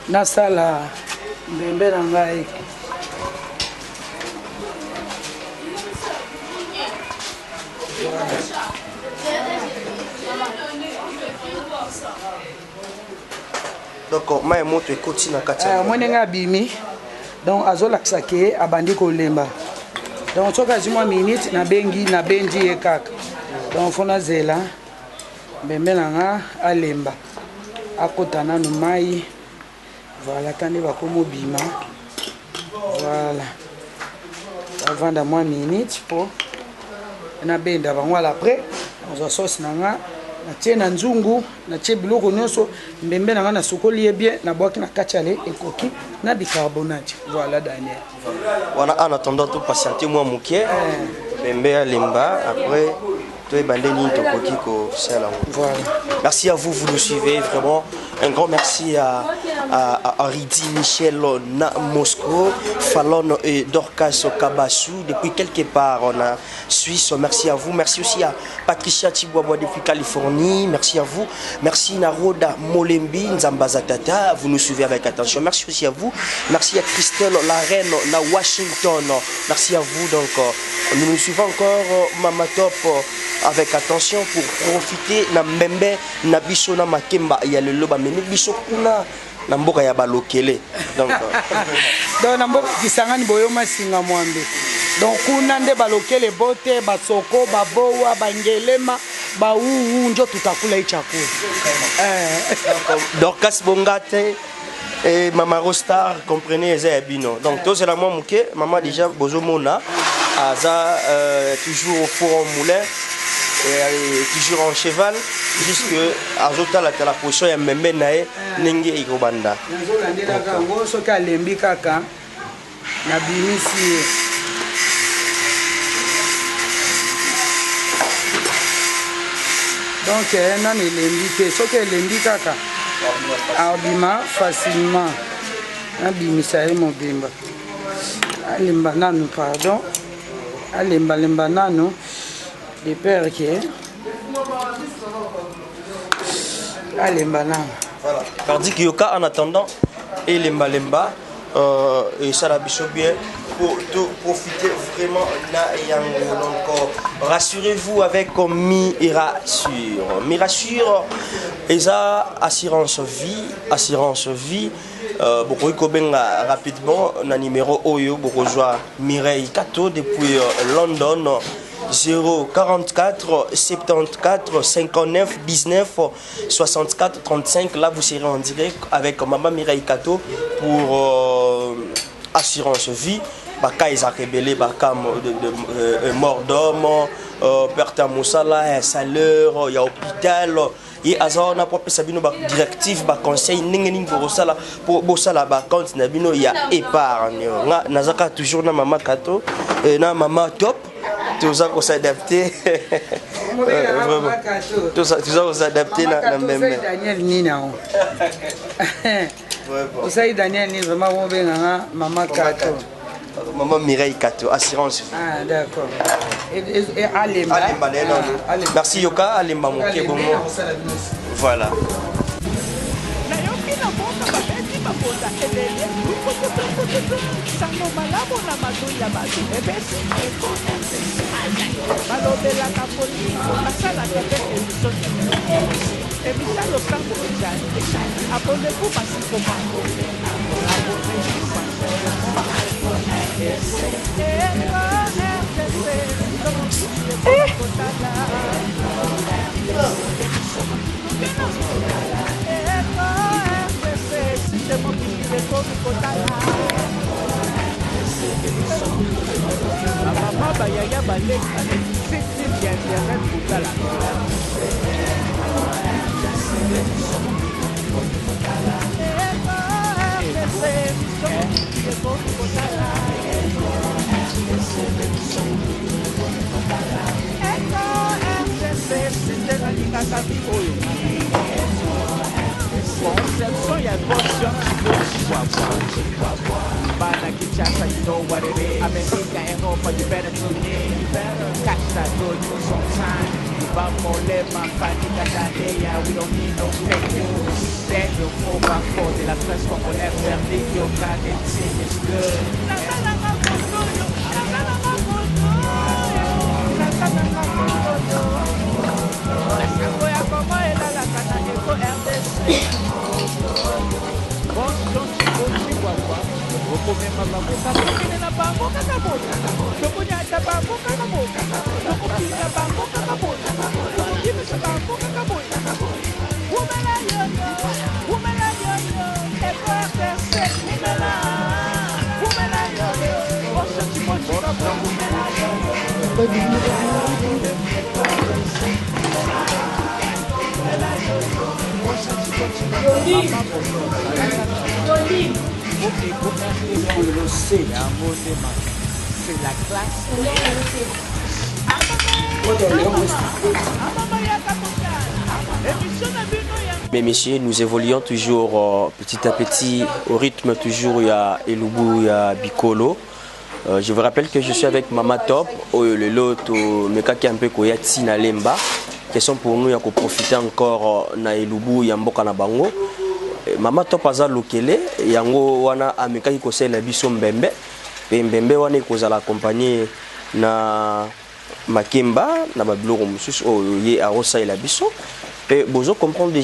nasala mbembe na ngai Donc, ma moto ekoti na kati. Moi nenga bimi. Donc azolakisa ke abandi kolemba. Donc soka zimwa minute na bendi e kaka. Donc fona zela. Mbembe nanga alemba. Akotana no mai. Voilà, tande bakomo bima. Voilà. Avant de moins minutes pour na benda bangwala après on a sauce nanga na tie na nzungu na tie biloko nyonso mbembe nanga na sokoli bien na boaki na kachale ekoki na bicarbonate. Voilà Daniel. Voilà, en attendant tout patienter moi mouké mbembe alemba après voilà. Merci à vous, vous nous suivez vraiment. Un grand merci à Ridi Michel na Moscou, Fallon et Dorcas Kabassou. Depuis quelque part on a Suisse. Merci à vous. Merci aussi à Patricia Tiboabo depuis Californie. Merci à vous. Merci Naroda Molembi, Nzambazatata. Vous nous suivez avec attention. Merci aussi à vous. Merci à Christelle la reine na Washington. Merci à vous. Donc nous suivons encore Mama Top avec attention pour profiter na mbembe na biso na makemba ya le loba meni biso kuna na mboka ya balokele. Donc na mboka kisangani boyoma singa mwambe. Donc kuna nde balokele bote basoko babowa bangelema ba njo tutakula ichakula. Dorcas Bongate et Mama Rostar, comprenez Zebino. Donc tous c'est la moi mouké, maman déjà bozomona aza toujours au four en moulin. Et toujours en cheval jusque azota la position ya membe nae nenge ikobanda nazolandela ngo soki alembi kaka na bimisi donc nani elembi te soki elembi kaka abima facilement nabimisa ye mobimba alemba nanu pardon alembalemba nanu de père qui est allez banane. Voilà. Cardi Kyoka en attendant et les malemba et ça la bicho bien pour profiter vraiment là donc rassurez-vous avec Mirassure et ça assurance vie beaucoup kobenga rapidement na numéro oyo beaucoup joie Mireille Kato depuis London 044 74 59 19 64 35. Là vous serez en direct avec Maman Mireille Kato pour assurance vie. Baka ils a rebellé baka de mort d'homme, perte à Moussala, salaire, il y a hôpital. Et azar na propre sabino ba directif ba conseil ningening pour sala ba compte na bino il y a épargne. Nazaka toujours na Maman Kato et na Maman Top. Tout ça qu'on s'adapter. Vraiment. Tout ça qu'on s'adapter na même. Daniel Nina. Vous Daniel Nina vraiment on benga Maman Kato. Maman Mireille Kato, assurance. Ah d'accord. Et Alemba. Merci Yoka, Alemba mon bon. Voilà. Conception, il y a une portion Bana Kinshasa, you know what it is. America and Europa, you better tune in. You better catch that good news on time. Vamos lema, fatica tadea, we don't need no fake news. Stand your phone back for de la presse congolaise, verdict, your God, everything is good. C'est la classe. Mais messieurs, nous évoluons toujours petit à petit au rythme toujours il y a Elubu, il y a Bikolo. Je vous rappelle que je suis avec Mama Top, le lot Mekaki un peu Koyati na Lemba. Question pour nous, il y a profiter encore na Elubu, Yamboka na Bango. Mama Top aza lokele, yango wana Amekaki kose la biso Mbembe. Et Mbembe wana kozala accompagné na Makemba, na Babiloko Musus, Ye Arosa et la biso. Et vous comprenez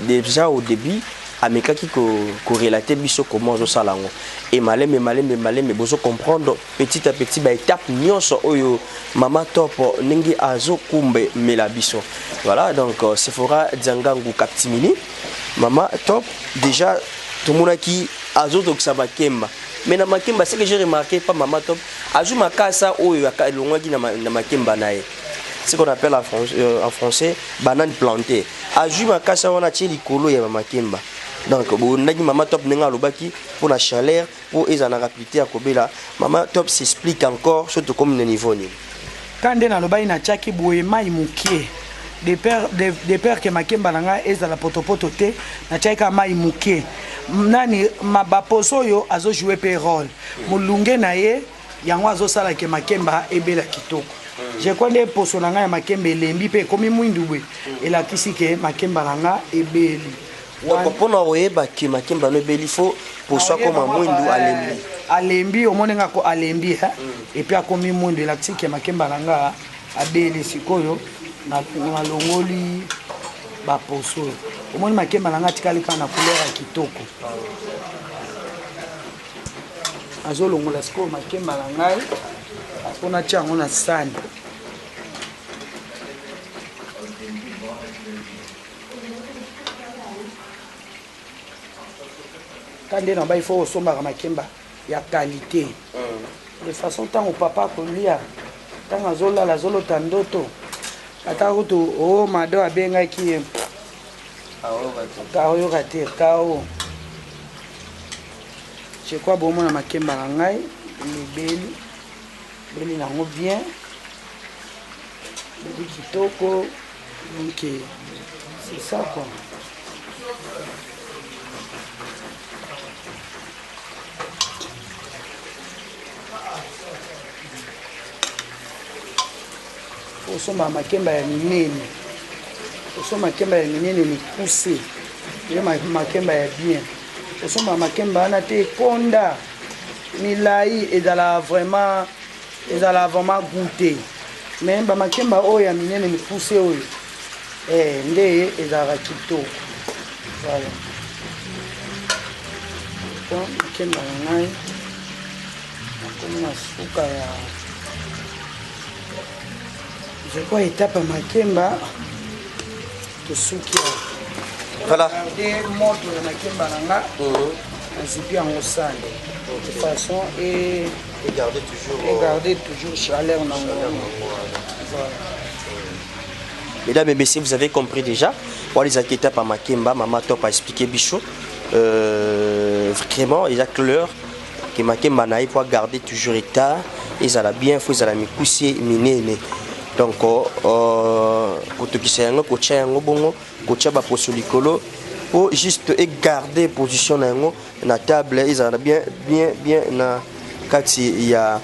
déjà au début, Amekaki ko relater biso comment zo salango. Et malé mais vous comprendre petit à petit ba étape nyonso oyo Mama Top ningi azo kumbe mela biso. Voilà donc c'est fera Djangangu Kaptimini. Mama Top déjà tout le monde qui azo donc ça Makemba. Mais na Makemba c'est que j'ai remarqué pas Mama Top azu makasa oyo akalonga ki na Makemba nae. Ce qu'on appelle en français banane plantée. Azu makasa wana tie likolo ya Makemba. Donc bonaki Mama Top nenga lobaki pour la chaleur pour ezana rapidité à kobela. Mama Top s'explique encore surtout comme le niveau ni. Quand na lobai na chaki boye mai mukie. Des pères que Makemba nanga ezala potopoto te na chaka mai mukie. Nani mabaposo yo azo jouer pe rôle. Mulunge na ye yango azo sala ke Makemba ebela kitoko. Je connais poso nanga ya Makemba elembi pe komi mwindubwe. Elakisi ke Makemba nanga ebeli. Donc pour nous oyeba ki Makemba no ebeli faut poso comme mwindu alembi. Alembi omonenga ko alembi hein. Et puis akomi mwindu elakisi ke Makemba nanga abeli sikoyo na longoli ba poso. Omoni Makemba nanga tikali kana couleur ya kitoko. Azo longola sikoyo Makemba nanga apona tiango na sani. Quand il faut sommer Makemba, il y a qualité. De façon tant au papa qu'on lui a, tant à Zola la Zolo Tandoto, à Taruto, oh Mado a bien qui est Kao raté, Kao. Je crois bon mon Makemba Langai, il est belle n'a bien, il dit Kitoko, donc c'est ça quoi. Osoma Makemba ya minene. Osoma Makemba ya minene ni poussé. Le Makemba ya bien. Osoma Makemba ana te konda. Milai et vraiment goûté. Mais ba Makemba o ya minene ni poussé o. Nde ezala kitoko. Voilà. Donc Makemba ngai. Nakoma suka ya je crois étape à Makemba de Soukia. Voilà. Des modes de Makemba Nanga, ainsi en Ossane. De toute façon, et garder toujours chaleur dans voilà. Mesdames et messieurs, vous avez compris déjà. Pour les étapes à Makemba, Mama Top a expliqué Bichot. Vraiment, il y a clair que Makemba n'a pas garder toujours état. Ils ont bien fait, ils ont mis poussé, miné. Donc, pour juste garder position dans la table, ils ont bien na kati il y a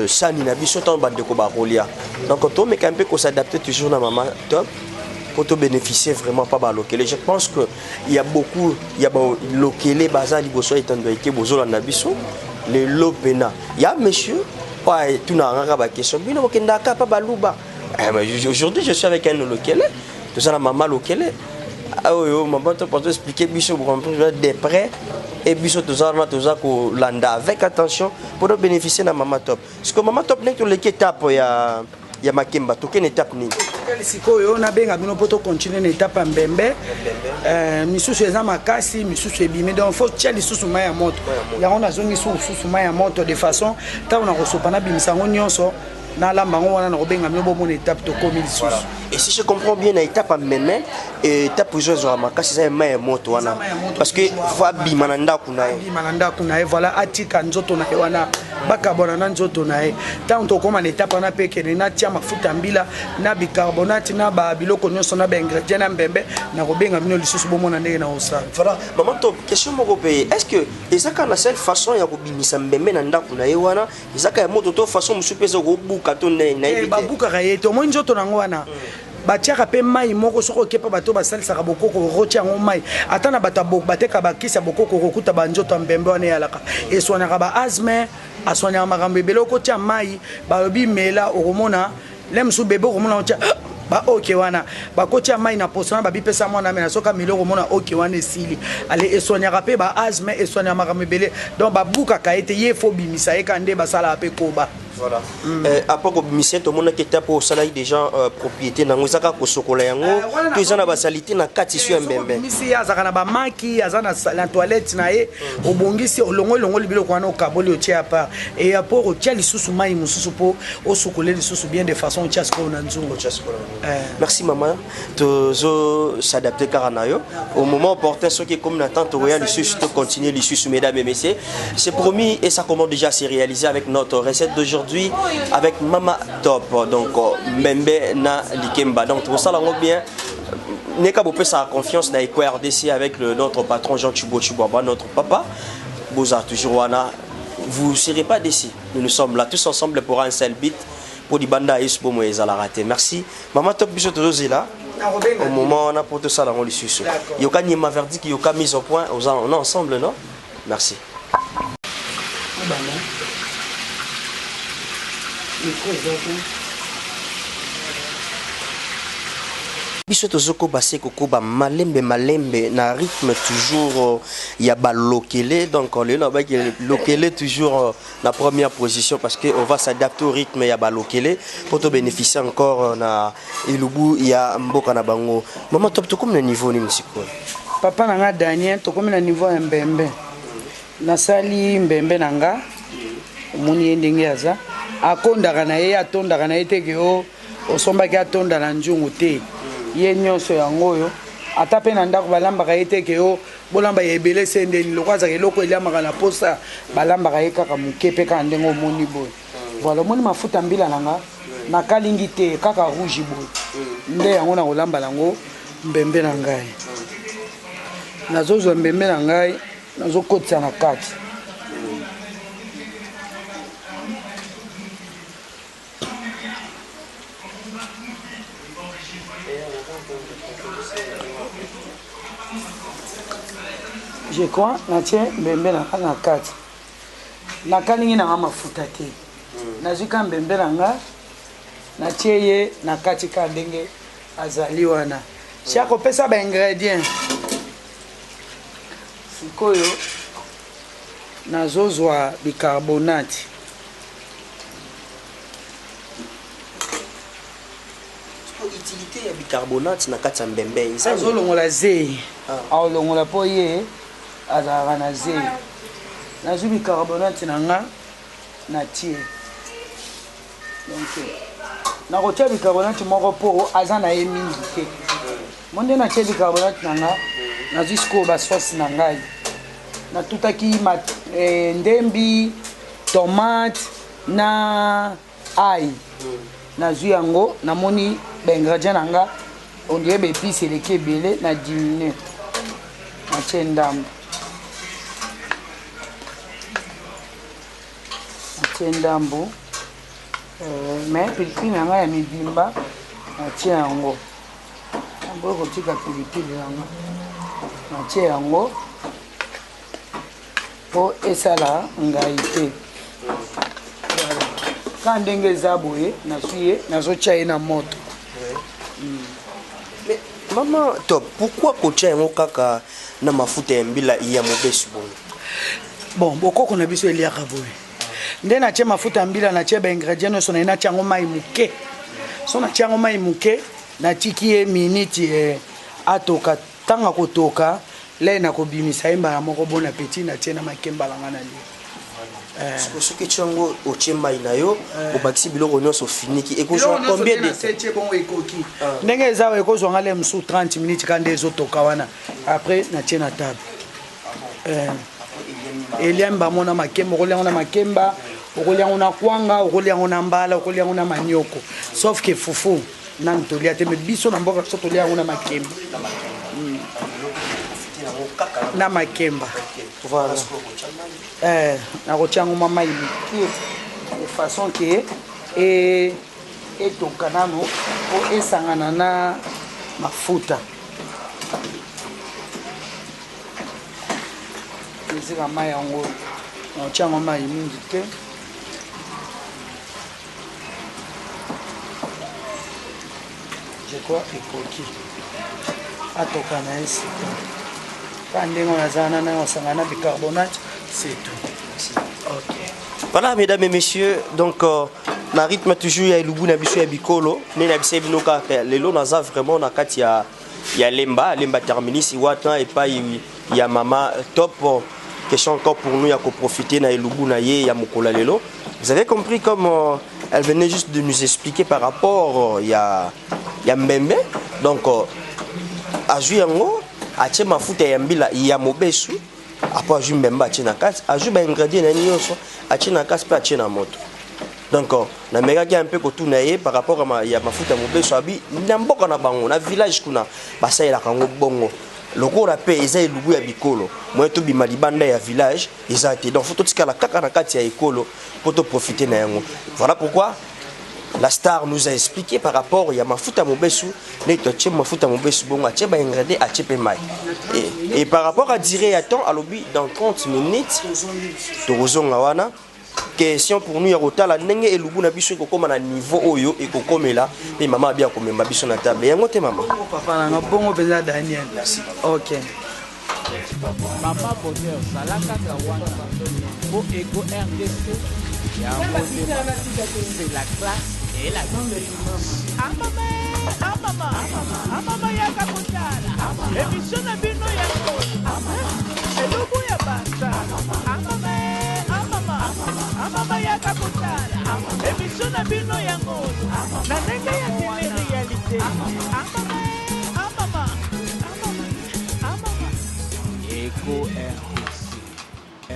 sani na biso tant bande ko ba rolia. Donc on met quand même qu'on s'adapter toujours dans Mama Top pour te bénéficier vraiment pas local. Je pense que il y a beaucoup local bazali boso étant donné que bozo la biso le lopena. Il y a monsieur tout n'a pas question. Aujourd'hui, je suis avec un local. Tout ça, la maman local. Maman, tu peux expliquer des prêts et tout ça, avec attention pour bénéficier de Mama Top. Parce que Mama Top n'est que l'étape, il y a Makemba, toute une étape. sikoyo nabenga bino poto continuer na étape ya mbembe misusu eza makasi misusu ebimi donc faut tia lisusu mai ya moto yango nazongi susu mai ya moto de façon ntango nakosopa nabimisa yango nyonso nalamba yango wana nakobenga bino bomona étape tokomi lisusu. Et si je comprends bien, l'étape à mémé, étape pour jouer à Makasi, c'est un meilleur moto. Parce que Fabi Mananda Kunae, voilà, Atika Nzoto Naewana, Bakabonana Nzoto Nae. Tant qu'on comme en étape, on a péché, na tia mafutambila, na bicarbonate, na babilo, qu'on a na ingrédients, na bembe, na robenga mino lissus bomona na osa. Voilà, maman, top, question mon pays. Est-ce que, ezaka la seule façon, ya kobimisa mbembe nanda kunaewana, ezaka ya moto de façon, monsieur pèse au buka ton nae. Babuka rayeto, moi Nzoto Nangwana. Batiaka pe mai moko soko kepa bato basalisaka bokoko rotia ngo mai ata na bato bateka bakisa bokoko kokuta banjoto mbembe wana yalaka eswanaka ba asthme aswanya makambo ebele okotia mai balobi mela okomona lemsu bebe okomona otia ba oke wana bakotia mai na posana babipesa mwana mena soka melo okomona oke wana esili ale eswanyaka pe ba asthme eswanya makambo ebele donc babuka kaete ye fo bimisa ekande basala pe koba. Voilà. Après que monsieur tout le monde qui était pour salaire des gens propriété na ngozaka ko sokola yango tous ils na basalité na kati sur mbembe misi azaka na ba maki azana la toilette na ye obongisi olongo libilo kwana okaboli otia pa et après otia lisusu mai mususu po osokola lisusu bien de façon otia sko na nzungu. Merci maman to s'adapter karanayo au moment opportun ce qui est comme n'attend royal lisusu to continuer lisusu mesdames et messieurs c'est promis et ça commence déjà à se réaliser avec notre recette d'aujourd'hui avec Mama Top, donc Mbembe na Likemba. Donc pour ça, on bien. N'est qu'à vous sa confiance dans Eco RDC avec notre patron Jean Chubo Chubaba, notre papa. Boza toujours wana. Vous ne serez pas déçus. Nous sommes là tous ensemble pour un seul beat pour die banda et pour moi la rater. Merci. Mama Top bisous tous là. Au moment on a pour tout ça dans le susu. Yoka ni ma verdict, yoka mise au point. On est ensemble, non? Merci. Biso tozoko base kokoba malembe na rythme toujours ya ba lokele donc le na ba lokele toujours la première position parce que on va s'adapter au rythme ya ba lokele pour te bénéficier encore na ilubu ya mboka na bango. Maman Top to comme na niveau ni musiko papa nanga Daniel to comme na niveau ya mbembe na sali mbembe nanga omoni endenge aza akondaka na ye atondaka na ye te ke osombaki atonda na nzungu te ye nyonso yango oyo ata mpe na ndako balambaka ye te ke bolamba ye ebele sendeni loko azaka eloko eliamaka na posa balambaka ye kaka moke mpe kaka ndenge omoni boye voilà omoni mafuta mbila nanga nakalingi te kaka rouge boye nde yango na kolamba nango mbembe na ngai nazozwa mbembe na ngai nazokotisa na kati. Je crois na tien mbembe na kati nakalingi na mafuta te nazuka mbembe nanga na tie ye na kati ka ndenge azali wana siako pesa ba ingrédients sikoyo nazozwa bicarbonate utilité ya bicarbonate na kati ya mbembe azolongola zei aolongola po ye azalaka na zei nazwi bicarbonate na nga na tie donc nakotia bicarbonate moko mpo aza na ye mingi te mo nde natie bicarbonate na nga nazwi sikoyo basosi na ngai natutaki ndembi tomate na ai nazwi yango namoni baingrédient na nga ondire baépice eleki ebele na diminue natie ndambo mais pilipili na nga ya mibimba natie yango naboyi kotika pilipili yango natie yango mpo esala ngai te ka ndenge eza boye nazwi ye nazotia ye na moto. Mais maman Top, pourquoi kotia yango kaka na mafuta ya mbila ya mobesu bon bokoko na biso eliaka boye nde natie mafuta ya mbila natie baingrédient nyonso na ye natia yango mai moke so natia yango mai moke natiki ye minute atoka tanga kotoka le na kobimisa ye mbala moko bon appétit natie na makemba langa na li soki tiango ochemba inayo obakisi biloko nyonso finiki ekozwa combien de temps bon ekoki ndenge eza ekozwa ngale msu 30 minutes kande ezotoka wana après natie na table eliamba mona makemba okolia na makemba okolia na kwanga okolia na mbala okolia na manioko sauf que fufu na ntolia te me biso na mboka so tolia na makemba na makemba voilà na kotiango mama ili de façon que etoka nano po esangana na mafuta ezika mai yango naotiango mai mingi te je crois ekoki atoka na ye sika ka ndenge nazala na osangana na bicarbonate c'est tout. Ok. Voilà, mesdames et messieurs, donc na rythme toujours ya ilubu na biso ya bikolo ne na biso bino kaka lelo naza vraiment na kati ya lemba terminis wata et pas ya mama top question encore pour nous ya ko profiter na ilubu na ye ya mokola lelo. Vous avez compris comme elle venait juste de nous expliquer par rapport ya mbembe donc aju yango ache mafuta ya mbila ya mobesu après aju mbemba ache na kati aju ba ingrédients na nyonso ache na kati pa ache na moto donc na mega un peu kotuna ye par rapport à ya mafuta mobesu abi na mboka na bango na village kuna basaela kango bongo lokola pe eza elubu ya bikolo moi to bima libanda ya village eza te donc faut totika la kaka na kati ya ekolo pour to profiter na yango. Voilà pourquoi la star nous a expliqué par rapport à mafuta mobesu nettoyer mafuta mobesu bonga tcheba ingrédients a tchepe mai et par rapport à dire attends à lobby dans 30 minutes tozonga wana question pour nous ya kotala ndenge elubu na biso ekokoma na niveau oyo ekokomela et maman bien komemba biso na table yango te maman papa na bongo beza Daniel merci. OK Maman bonheur salaka kawana pour ego RDC c'est la classe et la maman yaka kotala émission na bino ya elubu ya basa mama yaka kotala émission na bino ya ngolo na ndenge ya télé-réalité Ego RDC.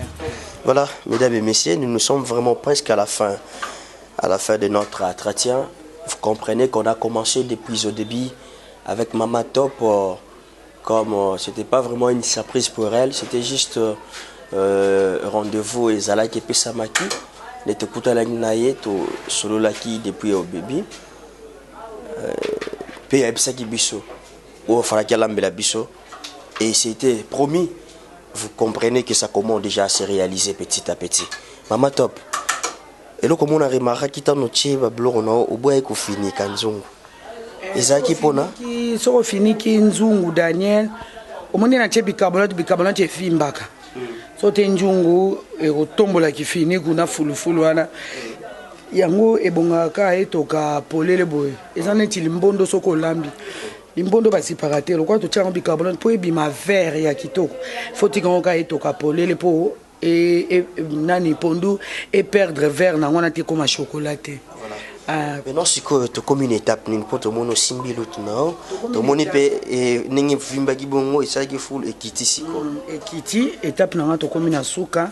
Voilà, mesdames et messieurs, nous sommes vraiment presque à la fin de notre entretien. Vous comprenez qu'on a commencé depuis au début avec Mama Top, comme c'était pas vraiment une surprise pour elle, c'était juste rendez-vous et Zalaki et Pesamaki. Les Tekuta Lagnaye, solo Laki depuis au bébé. Puis Ebsaki Bisso, ou Farakalambela Bisso. Et c'était promis. Vous comprenez que ça commence déjà à se réaliser petit à petit. Mama Top. Et là, comme on a remarqué, qu'il y a un autre blog, au bois et fini kanzungu. Ezaki pona. Qui sont fini kinzungu Daniel. Au moment où on a bicarbonate est fimbaka. Sote njungu et retombola qui fini kuna fulufulu wana. Yango ebongaka etoka polele boy. Ezaneti limbondo soko lambi. Limbondo ba séparate le quoi to tchanga bicarbonate pour ebima vert ya kitoko. Faut tikonga etoka polele po et nani pondu et perdre vert na wana te comme chocolaté. Maintenant c'est que tu comme une étape ning pour tout monde simbi l'autre non tout monde peut ning vimba kibongo et ça qui full et kiti siko et kiti étape na to comme na suka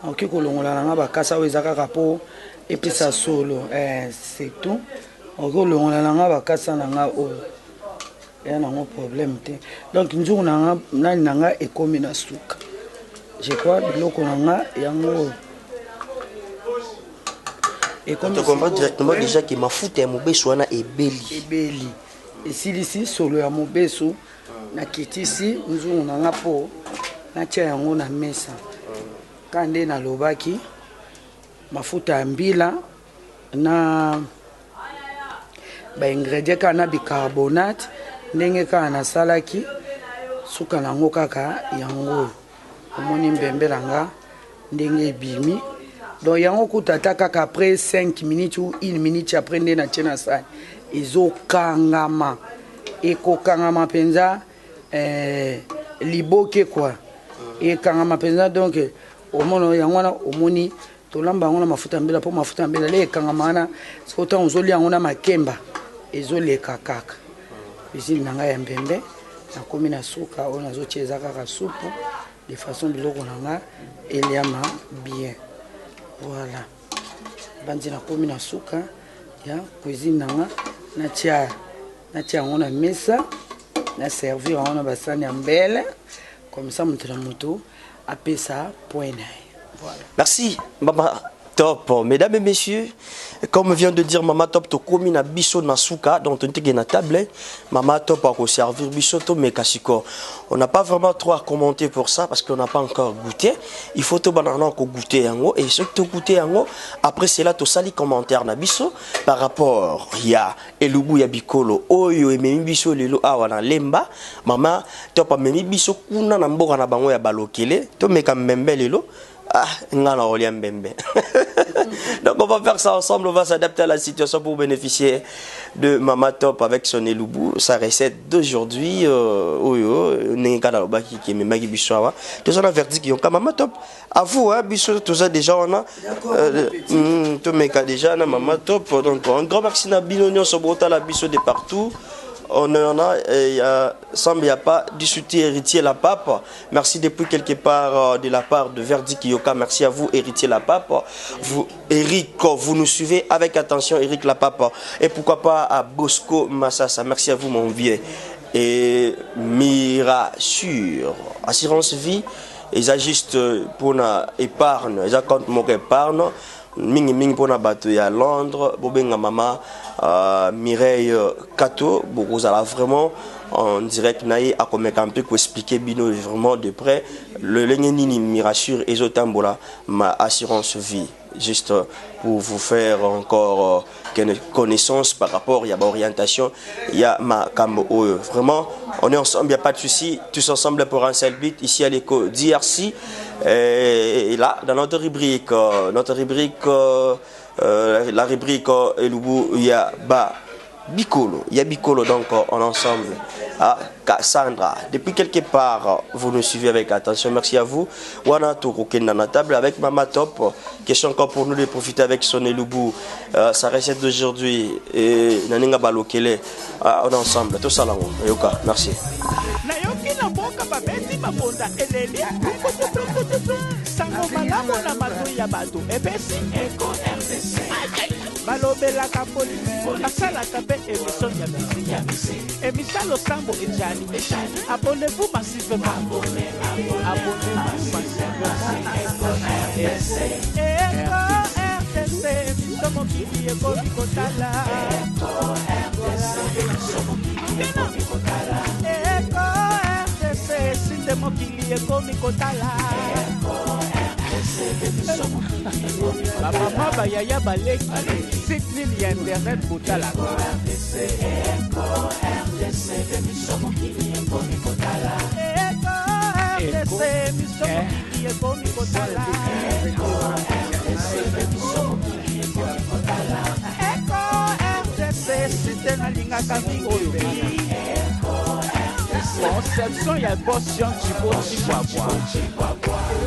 ok ko longola na ba kasa wezaka kapo et puis ça solo c'est tout ok longola na ba kasa na nga o et na un problème te donc nzungu na nani na nga e comme na suka je crois biloko na nga yango. Et quand tu comprends directement déjà que ma foute est mobesu wana ebeli. Ebeli. Et si ici solo ya mobesu na kiti ici nzungu na nga po na tia yango na mesa. Kande na lobaki mafuta ya mbila na ba ingrédients kana bicarbonate ndenge kana na salaki suka nango kaka yango. Omoni mbembe langa ndenge ebimi. Donc yango kutata kaka après 5 minutes ou 1 minute après ndena tena sa ezokangama ekokangama mpenza liboke quoi ekangama mpenza donc omona yango wana omoni tolamba yango na mafuta mbela mpo mafuta mbela le ekangama wana soki ntango ozolia yango na makemba ezoleka kaka cuisine na ngai ya mbembe nakomi na suka oyo nazotia eza kaka supu de façon biloko na nga eliama bien voilà bandi nakomi na suka ya cuisine na nga natia yango na mesa na servir yango na basani ya mbele comme ça moto na moto apesa point na ye. Voilà. Merci, Mama Top. Mesdames et messieurs, comme vient de dire Mama Top, to komi na biso na suka, donc on était na table, Mama Top a servir biso to mekasiko. On n'a pas vraiment trop à commenter pour ça parce qu'on n'a pas encore goûté. Il faut to banana ko goûter yango et ce que to goûter yango après c'est là to sali commentaire na biso par rapport ya elubu ya bikolo oyo ememi biso lelo awa na lemba Mama Top a memi biso kuna na mboka na bango ya balokele to meka mbembe lelo. Ah, donc on va faire ça ensemble, on va s'adapter à la situation pour bénéficier de Mama Top avec son elubu, sa recette d'aujourd'hui. Tous on a verdi qui ont Mama Top. À vous, hein, tout ça déjà on a. Tout mec déjà na Mama Top. Donc un grand merci à Binonion Sobrota la biso de partout. On en a, il semble qu'il n'y a pas discuté héritier la pape. Merci depuis quelque part de la part de Verdi Kiyoka. Merci à vous, héritier la pape. Vous, Eric, vous nous suivez avec attention, Eric la pape. Et pourquoi pas à Bosco Massassa. Merci à vous, mon vieux. Et Mirasure, assurance vie, ils ajustent pour une épargne, ils comptent mon épargne. Ming pour na bateau à Londres, Bobenga Mama, Mireille Kato, vous allez vraiment en direct naïe à comme un peu expliquer Bino vraiment de près le Lengenini Mirasure et Zotambola, ma assurance vie, juste pour vous faire encore connaissance par rapport il y a orientation, il y a ma camo vraiment on est ensemble, il n'y a pas de souci, tous ensemble pour un seul but ici à l'éco DRC. Et là, dans notre rubrique, la rubrique Elubu, il y a Bikolo. Il y a Bikolo, donc en ensemble. Ah, Cassandra, depuis quelque part, vous nous suivez avec attention. Merci à vous. Wana Tourouken dans la table avec Mama Top. Question encore pour nous de profiter avec son Elubu. Sa recette d'aujourd'hui. Et Naninga Balokele. On est ensemble. Tout ça là. Yoka, merci. Sango malamu na mato ya bato ebesi Eko RDC balobela kapoli asala kape émission ya musique émission Losambo Ejani abonnez-vous massivement abonnez-vous Eko RDC émission mokili eko bikotala Eko RDC sinde mokili eko mikotala Mama bayaya baleki site nini ya internet botala Eko RDC émission mokili eko mikotala Eko RDC émission mokili eko mikotala Eko RDC émission mokili eko mikotala Eko RDC site nalingaka mingi Conception ya boss Jean Chibwa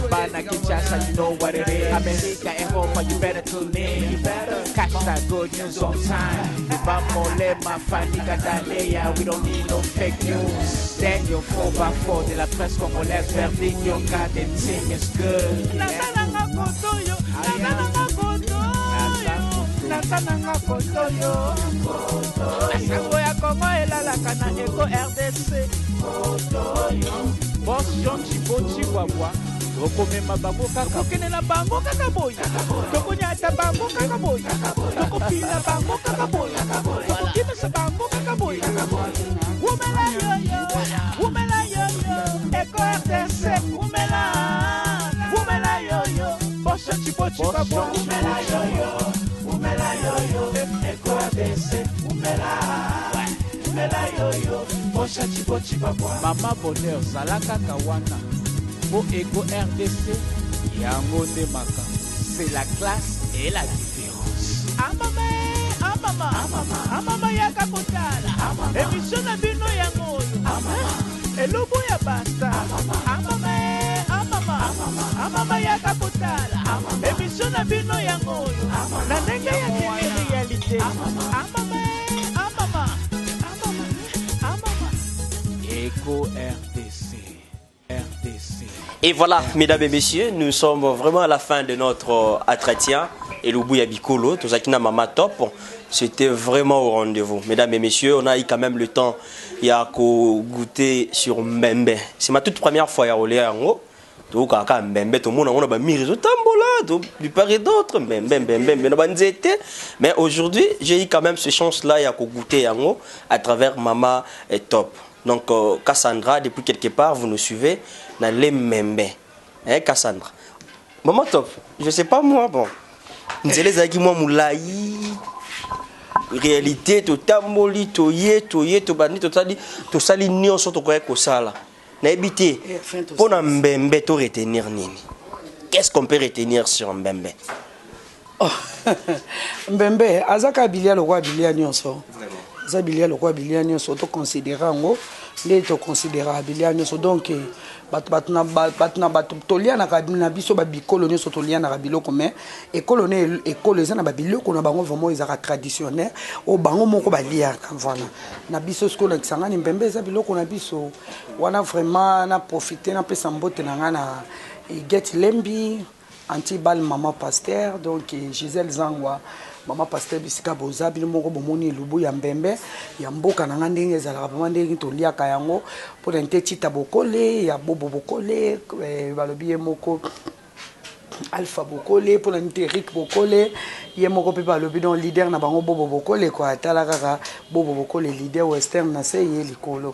Bana Kinshasa, you know what it is. America and Europa, you better tune in. Catch that good news on time. Mole, ma faniga d'Alea, we don't need no fake news. Daniel 4x4 de la presse congolaise, Verdi Kiyoka, the team is good. Natananga kotoyo. Asango ya Kongo elalaka na Eko RDC. Boss Jean Chibwa tokomema bango kaka tokenela bango kaka boy tokonyata bango kaka boy tokopina bango kaka boy tokokimisa bango kaka boy umela yoyo Eko RDC umela yoyo Boss Jean Chibwa umela yoyo Eko RDC umela yoyo Boss Jean Chibwa Mama Bonheur zalaka kawana Pour Eko RDC, Yango Demaka. C'est la classe et la différence. Amame, amama yaka kotala emission na bino yango elobo ya basta amama yaka kotala emission na bino yango na ndenge ya télé-réalité Eco RDC. Et voilà, mesdames et messieurs, nous sommes vraiment à la fin de notre entretien. Et l'Oubouya Bikolo, tout ça qui n'a Mama Top, c'était vraiment au rendez-vous. Mesdames et messieurs, on a eu quand même le temps il y a goûter sur Mbembe. C'est ma toute première fois à Olé en haut. Tout le Mbembe, tout le monde a mis les tambola, du part et d'autre, mais aujourd'hui, j'ai eu quand même cette chance-là à goûter en haut à travers Mama Top. Donc, Cassandra, depuis quelque part, vous nous suivez dans les Mbembe. Hein, Cassandra? Maman Top, je sais pas moi, bon. Nous allons dire moi moulaï. Réalité, tout tamboli, tout yé, tout bandi, tout sali, nion sont au correct au sala. N'habitez, pour Mbembe, tout retenir nini. Qu'est-ce qu'on peut retenir sur Mbembe? Mbembe, azaka bilia le roi bilia nyonso. Azaka bilia le roi bilia nyonso, to considérer ngo, les to considérer bilia nyonso. Donc batna tolia na kabina biso ba bikolo nyonso tolia na biloko mais école za na ba biloko na bango vraiment ezaka traditionnel o bango moko ba lia voilà. Na biso skola kisangani Mbembe za biloko na biso wana vraiment na profiter na pesa mbote na ngana get lembi anti-bal maman pasteur donc Gisèle Zangwa maman pasteur bisika boza bino moko bomoni lubu ya Mbembe ya mboka na ngandenge ezala vraiment ndenge tolia ka yango pour ente tita bokole ya bobo bokole balobi moko Alpha Bokole pour ente Rick Bokole ye moko pe balobi don leader na bango bobo bokole quoi tala kaka bobo bokole leader western na se ye likolo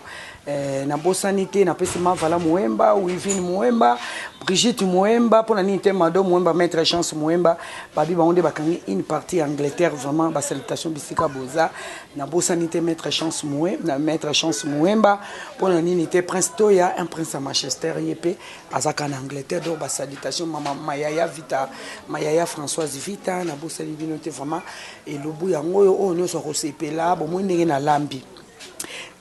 na bosanité na pesima vala Muemba Wivine Muemba Brigitte Muemba pour nani te mado Muemba maître chance Muemba babi bango bakangi une partie Angleterre vraiment ba salutation bisika boza na bosanité maître chance Muemba pour nani te prince Toya un prince à Manchester yep azaka en Angleterre donc ba salutation maman Mayaya Vita Mayaya Françoise Vita na bosanité binote vraiment et lobu yango o nyoso ko sepela bo mo ndenge na lambi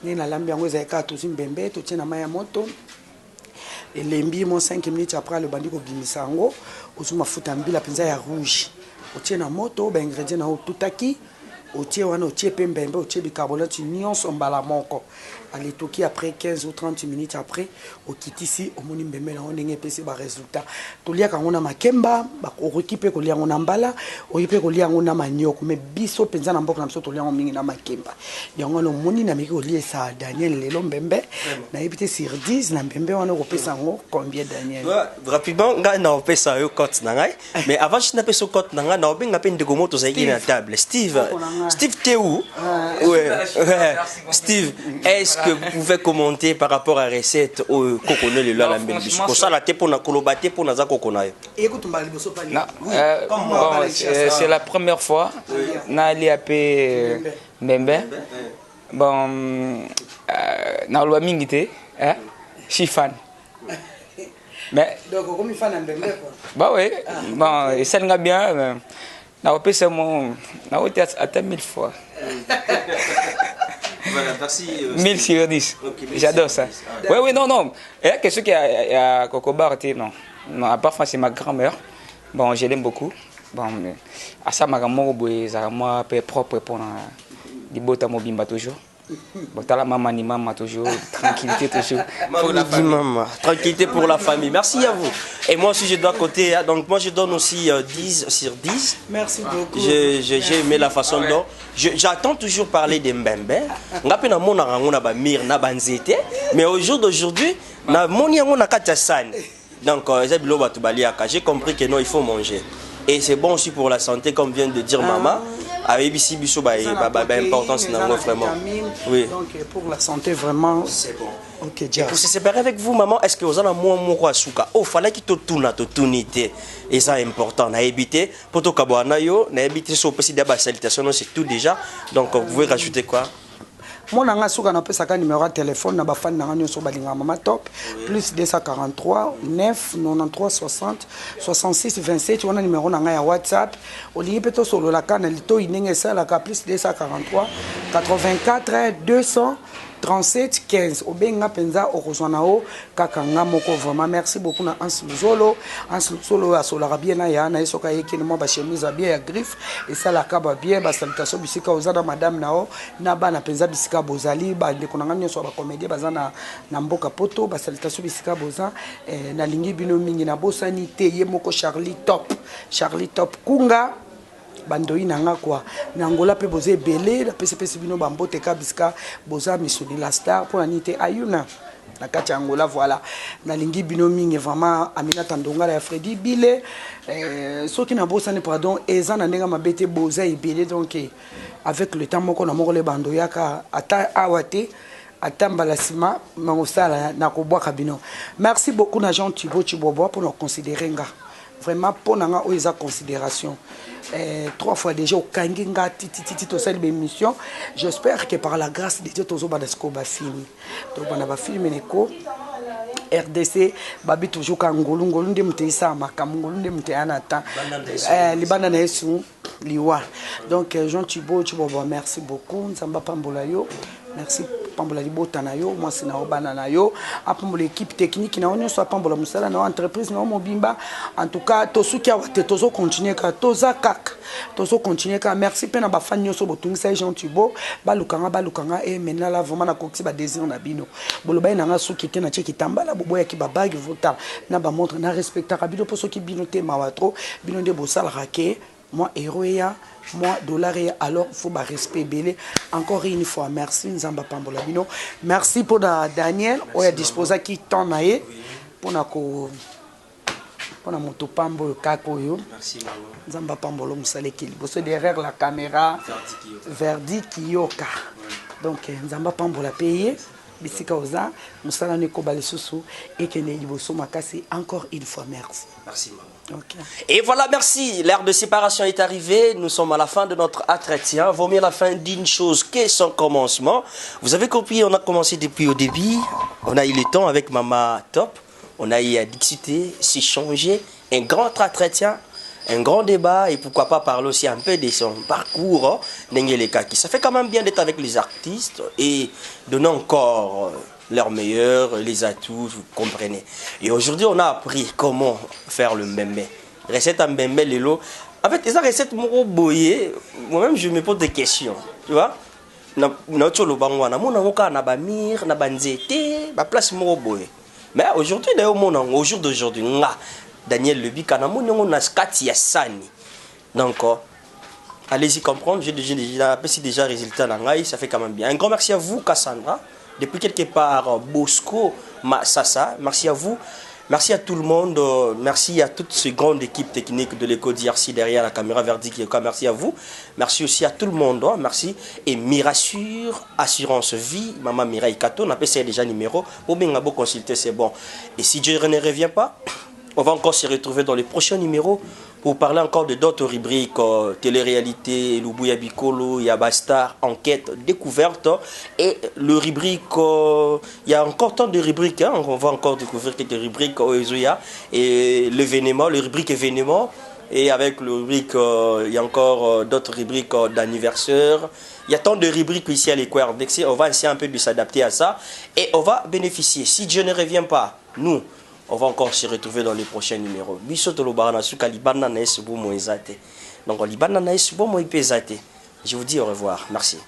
na lambi yango ezaka tozi Mbembe to tina maya moto et lembi mo 5 minutes après le bandi ko bimisa yango ozuma futa mbila penza ya rouge otiena moto ba ingrédients na tutaki otie wana otie pe Mbembe otie bicarbonate nyonso mbala moko allez toki après 15 ou 30 minutes après au kitisi omoni Mbembe na ndenge pesi ba résultat tolia kango na makemba ba okipe ko lia ngona mbala okipe ko lia ngona manioko mais biso penza na mboka na biso tolia mingi na makemba yango no moni na miki ko lia sa Daniel lelo Mbembe na ebité sur 10 na Mbembe wana ko pesa ngo combien Daniel rapidement nga na opesa yo cote na ngai mais avant je n'appelle ce cote na nga na obenga pe ndeko moto za na table Steve Théou ouais Steve est-ce que vous pouvez commenter par rapport à recette au coconut le la mbembisu ko sala te pona kolobate pona za coconut c'est la première fois na li apé Mbembe bon na lo mingi te je suis fan mais donc comme fan Mbembe quoi bah ouais bon et ça nga bien na opé c'est mon na oté à 1000 fois. Voilà, merci. 1000 sur 10. Okay, j'adore ça. Oui, non. Et là, qu'est-ce qu'il y a Coco Bar, non, à part c'est ma grand-mère. Bon, je l'aime beaucoup. Bon, à ça, ma grand-mère, moi, propre pour les bottes mobimba toujours. Bon, t'as la maman toujours, tranquillité toujours. Tranquillité pour la famille. Merci à vous. Et moi aussi, je dois côté. Donc, moi, je donne aussi 10 sur 10. Merci beaucoup. J'ai aimé la façon dont. J'attends toujours parler de Mbembe. Mais au jour d'aujourd'hui, donc, j'ai compris que non, il faut manger. Et c'est bon aussi pour la santé, comme vient de dire maman. Avec ici, importance vraiment. Oui. Donc pour la santé vraiment. C'est bon. Ok. Et pour se séparer avec vous, maman, est-ce que vous avez un souka? Oh, fallait qu'il te tourne, et ça est important. Na éviter pour tout kabouanayo, na éviter ce petit débat salutation, c'est tout déjà. Donc vous pouvez rajouter quoi? Mon anga souka na pesa ka numéro de téléphone na ba fan na nyo so balinga mama top plus 243 9 93 60 66 27 wana numéro na nga ya WhatsApp olingi peto solo la kana lito inenge sala ka plus 243 84 200 37 15 obenga penza okozwana o kaka nga moko vraiment merci beaucoup na Ans Luzolo a solara bien na ya na esoka yekini mo ba chemise bien ya griffe et ça la kaba bien ba salutation bisika ozana madame nao na bana penza bisika bozali ba ndeko na nganyo so ba comédie bazana na mboka poto ba salutation bisika boza na lingi bino mingi na bosani te ye moko Charlie Top kunga bandoi nanga kwa na Angola pe boze belé la pese bino bambote ka biska boza misuni la star pour anité ayuna na kati Angola voilà na lingi bino mingi vraiment Amina Tandonga la Freddy Bile soki na bosane pardon eza na ndenga mabete boza ebele donc avec le temps moko na moko le bandoya ka ata awate atambala sima mangosala na kobwaka bino merci beaucoup na Jean Thibaut Chibobo pour nous considérer nga vraiment pour nanga o eza considération 3 fois déjà au kanginga titi to cette émission j'espère que par la grâce de Dieu tozo badasko ba film to bana ba film neko RDC babi toujours ka ngolungolu ndem teisa makamungolu ndem te anata libanda na Yesu liwa donc Jean Thibaut Chibobo merci beaucoup nzamba pambola yo merci pambola libota na yo moi sina obana na yo apambola équipe technique na onyo so pambola musala na entreprise na mobimba en tout cas tosuki awate tozo continuer ka toza kak tozo continuer ka merci pe na ba fan nyoso botungisa Jean Thibaut balukanga et maintenant là vraiment na kokisi ba désir na bino boloba na nga suki te na cheki tambala boboya ki ba bag vota na ba montre na respecta ka bino poso ki bino te mawatro bino de bosala rake moi héroïa moi dollar alors faut ba respect belé encore une fois merci nzamba pambola bino merci pour Daniel oya disposa qui temps naé pour na ko pour na moto pambo kako yo merci nzamba pambola musale kili bosso derrière la caméra Verdi Kiyoka donc nzamba pambola payé bisika oza musala ne ko balisusu et que ne liboso makasi encore une fois merci maman. Okay. Et voilà, merci. L'ère de séparation est arrivée. Nous sommes à la fin de notre entretien. Vaut mieux la fin d'une chose que son commencement. Vous avez compris, on a commencé depuis au début. On a eu le temps avec Maman Top. On a eu à discuter, s'échanger. Un grand entretien, un grand débat. Et pourquoi pas parler aussi un peu de son parcours. Ça fait quand même bien d'être avec les artistes et donner encore leurs meilleurs, les atouts, vous comprenez. Et aujourd'hui, on a appris comment faire le mbembe. Recette en mbembe, lelo. En fait, ces recettes m'ont boyé. Moi-même, je me pose des questions. Tu vois? Na tcholo bangwa na mona ngoka na ba mir, na ba nzete, ba place m'ont boyé. Mais aujourd'hui, d'ailleurs, au jour d'aujourd'hui, Daniel Lebika na mona na skati ya sani. Donc, allez-y comprendre. J'ai déjà résultat dans l'angai, ça fait quand même bien. Un grand merci à vous, Cassandra. Depuis quelque part, Bosco, Massassa, merci à vous. Merci à tout le monde. Merci à toute cette grande équipe technique de l'éco d'IRC derrière la caméra Verdi. Merci à vous. Merci aussi à tout le monde. Merci. Et Mirassure, Assurance Vie, Maman Mireille Kato, on appelle ça déjà numéro. Pour bien consulter, c'est bon. Et si Dieu ne revient pas, on va encore se retrouver dans les prochains numéros pour parler encore de d'autres rubriques, télé-réalité, Lubuya Bikolo, Yabastar, enquête, découverte. Et le rubrique, il y a encore tant de rubriques, hein, on va encore découvrir quelques rubriques au Ezoya. Et l'événement, le rubrique événement. Et avec le rubrique, il y a encore d'autres rubriques d'anniversaire. Il y a tant de rubriques ici à l'Éco RDC. On va essayer un peu de s'adapter à ça. Et on va bénéficier. Si Dieu ne revient pas, nous, on va encore se retrouver dans les prochains numéros. Donc, je vous dis au revoir. Merci.